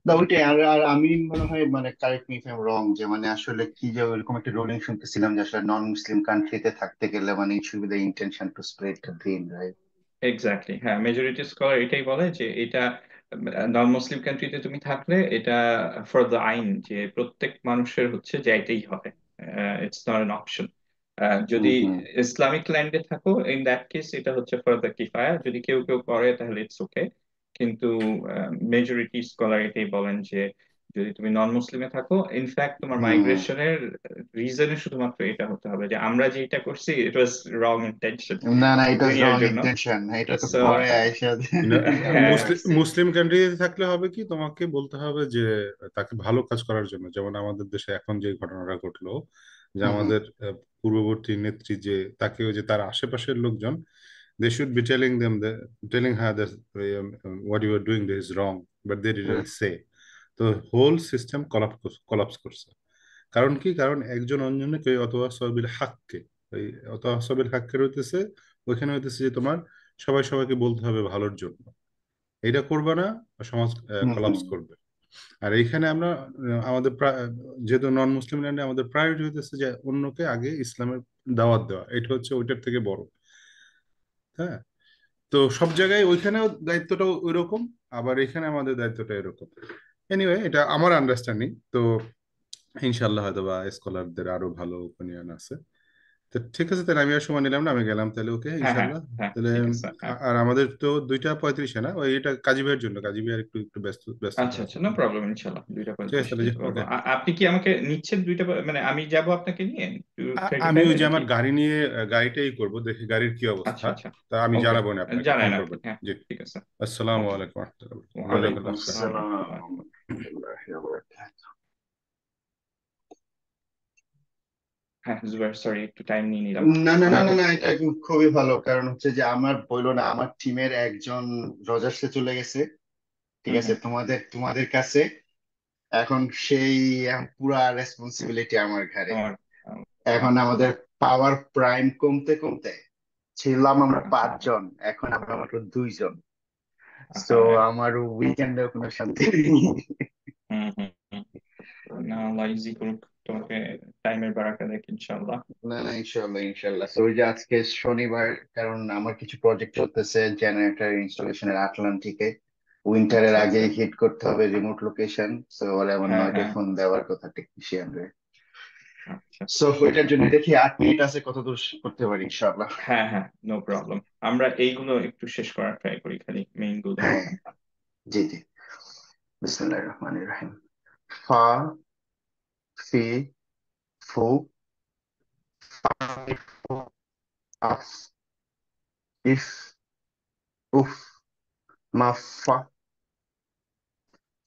না ওইটাই। আর আর আমি মনে হয় মানে correct me if I am রং, যে মানে আসলে কি যে ওইরকম একটা রুলিং শুনতেছিলাম যে আসলে নন মুসলিম কান্ট্রিতে থাকতে গেলে মানে it should be the intention to spread the দিন, রাইট? এক্স্যাক্টলি, হ্যাঁ, মেজরিটি স্কলার এটাই বলে যে এটা নন মুসলিম কান্ট্রিতে তুমি থাকলে এটা ফর দ্য আইন, যে প্রত্যেক মানুষের হচ্ছে যাইতেই হবে, ইটস নট এন অপশন। হুম যদি হুম ইসলামিক ল্যান্ডে থাকো, ইন দ্যাট কেস এটা হচ্ছে ফর দ্য কিফায়া, যদি কেউ কেউ করে তাহলে ইটস ওকে। কিন্তু মেজরিটি স্কলার এটাই বলেন যে যদি তুমি নন মুসলিমে থাকো, ইনফ্যাক্ট তোমার হুম। মাইগ্রেশনের রিজনে শুধুমাত্র এটা হতে হবে যে আমরা যেটা করছি ইট ওয়াজ রং ইন্টেনশন না না এটা দুনিয়ার রং জন্য। ইন্টেনশন, এটা তো সো পরে আইসা হ্যাঁ, বুঝতে মুসলিম পারছি। মুসলিম কান্ট্রিতে থাকলে হবে কি, তোমাকে বলতে হবে যে তাকে ভালো কাজ করার জন্য, যেমন আমাদের দেশে এখন যে ঘটনাটা ঘটলো, যে হুম হুম আমাদের পূর্ববর্তী নেত্রী যে তাকে ওই যে তার আশেপাশের লোকজন, they should be telling them, telling her that what you are doing this is wrong, but they hmm didn't say. তো হোল সিস্টেম কলাপস করছে। কারণ কি, কারণ একজন অন্যকে অথবা সবিল হাককে, ওই অথবা সবিল হাক্কের হইতেছে, ওইখানে হইতেছে যে তোমার সবাই সবাইকে বলতে হবে ভালোর জন্য, এটা করবে না সমাজ হুম কলাপস হুম করবে। আর এইখানে আমরা আমাদের যেহেতু নন মুসলিম ল্যান্ডে আমাদের প্রায়োরিটি হইতেছে যে অন্যকে আগে ইসলামের দাওয়াত দেওয়া, এটা হচ্ছে ওইটার থেকে বড়। হ্যাঁ, তো সব জায়গায় ওইখানেও দায়িত্বটা ওই রকম, আবার এখানে আমাদের দায়িত্বটা এরকম। এনিওয়ে, এটা আমার আন্ডারস্ট্যান্ডিং। তো ইনশাল্লাহ হয়তো বা স্কলারদের আরো ভালো ওপিনিয়ন আছে। তো ঠিক আছে, তাহলে আমি আর সময় নিলাম না, আমি গেলাম তাহলে। ওকে, হ্যাঁ, হ্যাঁ, ইনশাল্লাহ। হ্যাঁ, তাহলে ঠিক আছে, হ্যাঁ। আর আমাদের তো 2:35 না, ওই এটা কাজী ভাইয়ের জন্য, কাজী ভাইয়ের একটু একটু ব্যস্ততা আচ্ছা, আছে। আচ্ছা, নো প্রবলেম, ইনশাল্লাহ ঠিক আছে 2:35 তাহলে, দিতে পারবো। ওকে। আপনি কি আমাকে নিচ্ছেন মানে আমি যাব আপনাকে নিয়ে আমি 2:35 ওই যে নাকি? আমার গাড়ি নিয়ে গাড়িটাই করব, দেখি গাড়ির কি আচ্ছা, অবস্থা। আচ্ছা, তা আমি ওকে, জানাবো না, আপনাকে জানেন ফোন আপনি, করবেন। হ্যাঁ, জি। ঠিক আছে, আসসালামু ওকে। আলাইকুম ওয়া রাহমাতুল্লাহ। ওয়ালাইকুম ওয়ালাইকুম জাযাকাল্লাহ খাইর। আসসালাম আসসালাম ওয়া ওয়া রাহমাতুল্লাহি ওয়া বারাকাতুহু। হ্যাঁ, জুবাইর, সরি একটু টাইম নিয়ে নিলাম। না না না আহ, না না এটা খুবই ভালো, কারণ হচ্ছে যে আমার বইলো না, আমার টিমের একজন রজার্সে চলে গেছে, ঠিক হুম, আছে? হুম, তোমাদের তোমাদের কাছে এখন সেই পুরা রেসপন্সিবিলিটি আমার ঘাড়ে। আমার এখন আমাদের পাওয়ার প্রাইম কমতে কমতে ছিলাম আমরা আহা, 5 জন, এখন আমরা মাত্র 2 জন। তো আহা, আমার উইকেন্ডেও কোনো শান্তি নেই। হুম, হুম, হুম। না, আল্লাহ ইজি করুক, তোমাকে টাইমের বারাকা দেখ ইনশাআল্লাহ। না না ইনশাল্লাহ ইনশাল্লাহ। তো ওই যে আজকে শনিবার, কারণ আমার কিছু প্রজেক্ট চলতেছে জেনারেটর ইনস্টলেশনের আটলান্টিকে, উইন্টারের আচ্ছা, আচ্ছা, আগেই হিট করতে হবে রিমোট লোকেশন। সো ওরা আমার হ্যাঁ, 9টায় হ্যাঁ, ফোন দেওয়ার কথা টেকনিশিয়ানরে। আচ্ছা, সো ওইটার জন্য দেখি 8 মিনিট আছে কত দূর করতে পারি ইনশাল্লাহ। হ্যাঁ, হ্যাঁ, নো প্রবলেম। আমরা এইগুলো একটু শেষ করার ট্রাই করি, খালি মেইন গুলো। হ্যাঁ জি জি। বিসমিল্লাহির রহমানির রহিম। ফা ফি ফু ফু আফ ইফ উফ মাফা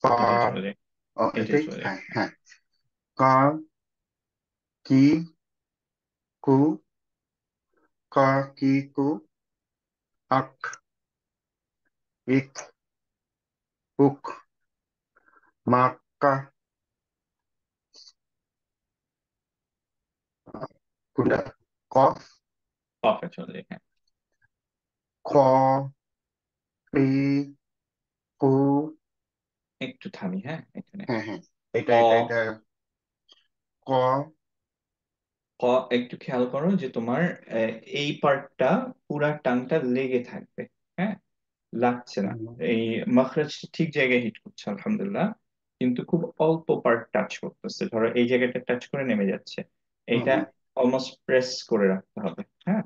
ফা। এটাই চলে যায়, ও এটাই এটাই, চলে যায়। হ্যাঁ হ্যাঁ। কা কি কু কা কি কু আক ইক উক মাক্কা কুডা কফ কফে চলে যায়, হ্যাঁ। খ ই কু। একটু থামি, হ্যাঁ, এখানে। হ্যাঁ হ্যাঁ ক, এটা ক। ক, একটু খেয়াল করো যে তোমার এই পার্টটা পুরা টাংটা লেগে থাকবে, হ্যাঁ, লাগছে না। এই মাখরাজটা ঠিক জায়গায় হিট করছে আলহামদুলিল্লাহ, কিন্তু খুব অল্প পার্ট টাচ করতেছে, ধরো এই জায়গাটা টাচ করে নেমে যাচ্ছে, এইটা অলমোস্ট প্রেস করে রাখতে হবে, হ্যাঁ,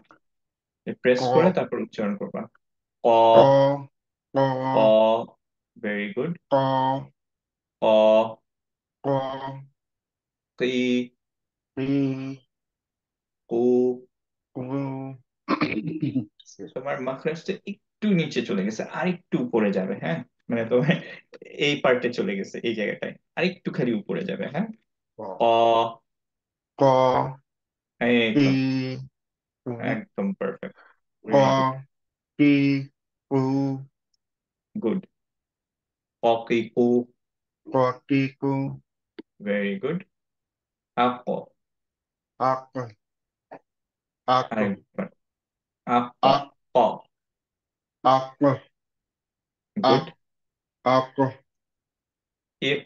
প্রেস ক করে তারপর উচ্চারণ করবা। ক, ক ক ক, ভেরি গুড। ক ক, ক কি, ই কু, কু তোমার মাখরাজটা একটু নিচে চলে গেছে, আর একটু উপরে যাবে, হ্যাঁ, মানে তোমার এই পার্টে চলে গেছে, এই জায়গাটায় আর একটু খালি উপরে যাবে, হ্যাঁ। ক অ, ক এই টি তো, কু একদম পারফেক্ট, ক ভেরি গুড, টি কু গুড। অকিকু, ক টি কু ভেরি গুড। আক, আক আক আরেকবার, আক, আক ক, আক গুড। আক আক এক,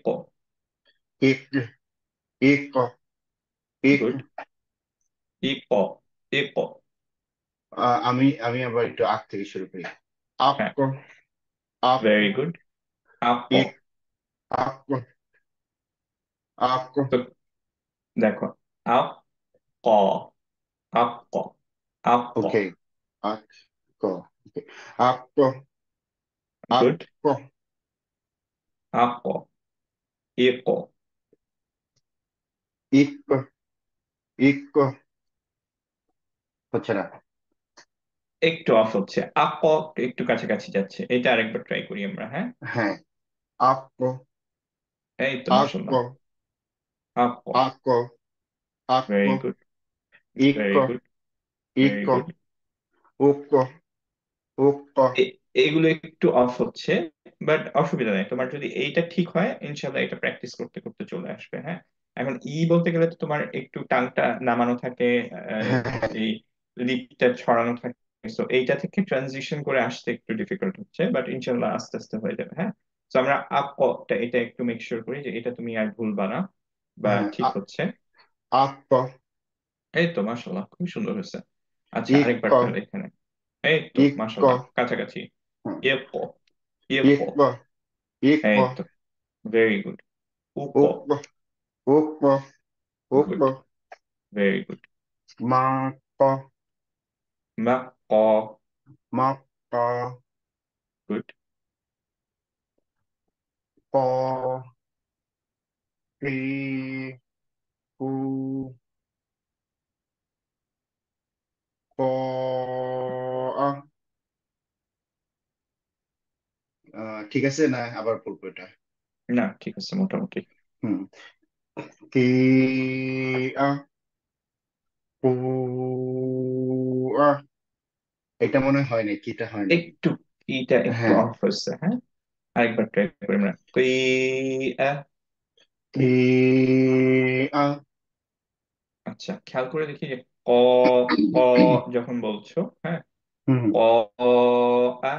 এক এক এক গুড। এক, এক, আমি আমি আবার একটু আক থেকে শুরু করি। আক হ্যাঁ, আক ভেরি গুড। আক, এক আক আক তো দেখো, আক, ক, আক, আক, ওকে আক ক ওকে আক আক গুড। আক, এক, এক এক হচ্ছে না। একটু অফ হচ্ছে, আক একটু কাছাকাছি যাচ্ছে, এটা আরেকবার ট্রাই করি আমরা, হ্যাঁ। হ্যাঁ আক এই তো, আক মাশাল্লাহ। আক, আক আক ভেরি গুড, এক ভেরি গুড, ভেরি এক গুড। ওক ওক এগুলো একটু অফ হচ্ছে, বাট অসুবিধা নেই, তোমার যদি এইটা ঠিক হয় ইনশাল্লাহ এটা প্র্যাকটিস করতে করতে চলে আসবে, হ্যাঁ। এখন বলতে গেলে তো তোমার একটু টাংটা নামানো থাকে, আহ, হ্যাঁ এই লিপটা ছড়ানো থাকে, তো এইটা থেকে ট্রানজিশন করে আসতে একটু ডিফিকাল্ট হচ্ছে, বাট ইনশাল্লাহ আস্তে আস্তে হয়ে যাবে, হ্যাঁ। তো আমরা আপটা এটা একটু মেক শিওর করি যে এটা তুমি আর ভুলবা না, বা হ্যাঁ ঠিক হচ্ছে। আক এই তো, মাশাল্লাহ, খুব সুন্দর হয়েছে। আচ্ছা, এক আরেকবার তাহলে এখানে, এই তো এক মাশাল্লাহ, কাছাকাছি। এক, এক, এক এক এই তো, ভেরি গুড। উপ, okay okay okay good, very good. মা ক মা, ক, মা ক গুড। ক টি কু ক আ ঠিক আছে না আবার বলবো এটা। না, ঠিক আছে মোটামুটি। হুম কি আ কু আ এটা মনে হয় নাই কিটা হয় নাই। একটু, এটা একটু হ্যাঁ অফ হচ্ছে, হ্যাঁ। আরেকবার ট্রাই করি আমরা, কুই, আ। কি আ আচ্ছা, খেয়াল করে দেখি যে ক, ক যখন বলছো, হ্যাঁ, হুম ক, আ,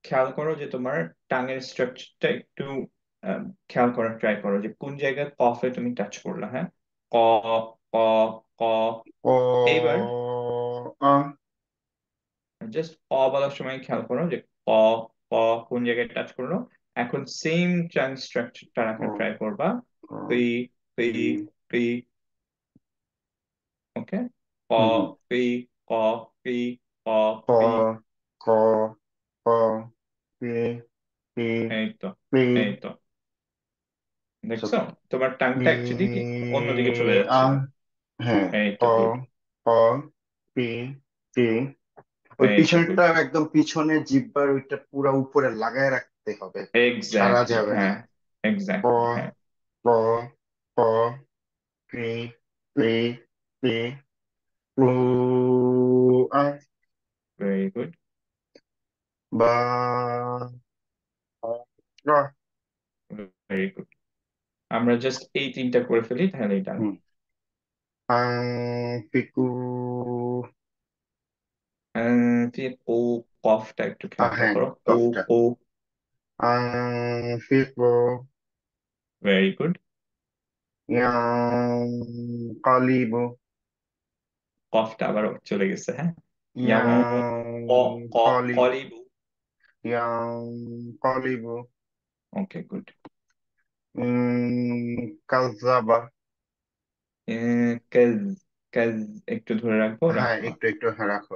খেয়াল করো যে তোমার টাঙের স্ট্রাকচারটা একটু আহ, খেয়াল করার ট্রাই করো যে কোন জায়গায় কফে তুমি টাচ করলা, হ্যাঁ। ক, ক, ক। এইবার ক আ জাস্ট অ বলার সময় খেয়াল করো যে ক, ক কোন জায়গায় টাচ করলো। এখন সেম টাং স্ট্রাকচারটা রাখার ক ট্রাই করবা, ক তুই, তুই, টি তুই, ওকে। ক, হুম তুই, ক, তুই, ক, ক তুই। ক ক পি পি এই তো, পি এই তো, সো দেখছো তোমার টাংটা পি অ্যাকচুয়ালি অন্যদিকে চলে আ যাচ্ছিল। হ্যাঁ এই ক তো, গুড, ক পি পি ওই এই তো, গুড, পিছনটা একদম পিছনে জিহ্বার ওইটা পুরা উপরে লাগায় রাখতে হবে ছাড়া এক্স্যাক্টলি, যাবে না হ্যাঁ, ক এক্স্যাক্টলি, হ্যাঁ, ক ক পি পি পি প্লু আ ভেরি গুড। বা রা ভেরি গুড, আমরা জাস্ট এই তিনটা করে ফেলি তাহলেই ডান। হুম আং পিকু তুই ও, কফটা একটু খেয়াল হ্যাঁ করো, ও, কফটা ও, পিকু ভেরি গুড। yang kalibu কফটা আবার চলে গেছে, হ্যাঁ। ইয়াও, ক, yang ক, kali কলিবু। yang kalibu okay, good. kazaba কাজ, কাজ একটু ধরে রাখবো, হ্যাঁ রাখো। একটু একটু হ্যাঁ রাখো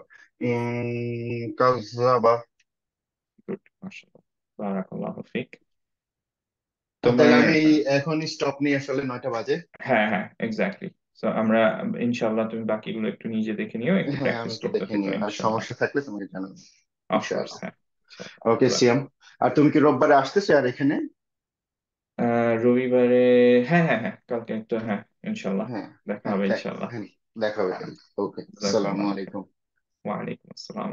kazaba গুড, মাশাআল্লাহ, বারাকাল্লাহু ফিক। তাহলে তোমার আমি এখনই স্টপ নিই আসলে 9টা বাজে হ্যাঁ, হ্যাঁ, এক্স্যাক্টলি। তো আমরা ইনশাআল্লাহ, তুমি বাকিগুলো একটু নিজে দেখে নিও, একটু হ্যাঁ, আমি প্র্যাকটিস একটু করতে দেখে থেকো নিই, আর ইনশাআল্লাহ। সমস্যা থাকলে তোমাকে জানাবো অফকোর্স, ইনশাআল্লাহ। হ্যাঁ ইনশাআল্লাহ। ওকে সিয়াম, আর তুমি কি রোববারে আসতেছো আর এখানে? রবিবারে, হ্যাঁ হ্যাঁ হ্যাঁ, কালকে তো হ্যাঁ, ইনশাআল্লাহ হ্যাঁ, দেখা হ্যাঁ, হবে ইনশাআল্লাহ। হ্যাঁ, দেখা হবে হ্যাঁ, তাহলে। ওকে, আসসালামু জাযাকুমুল্লাহ খাইর। আলাইকুম। ওয়া আলাইকুম আসসালাম।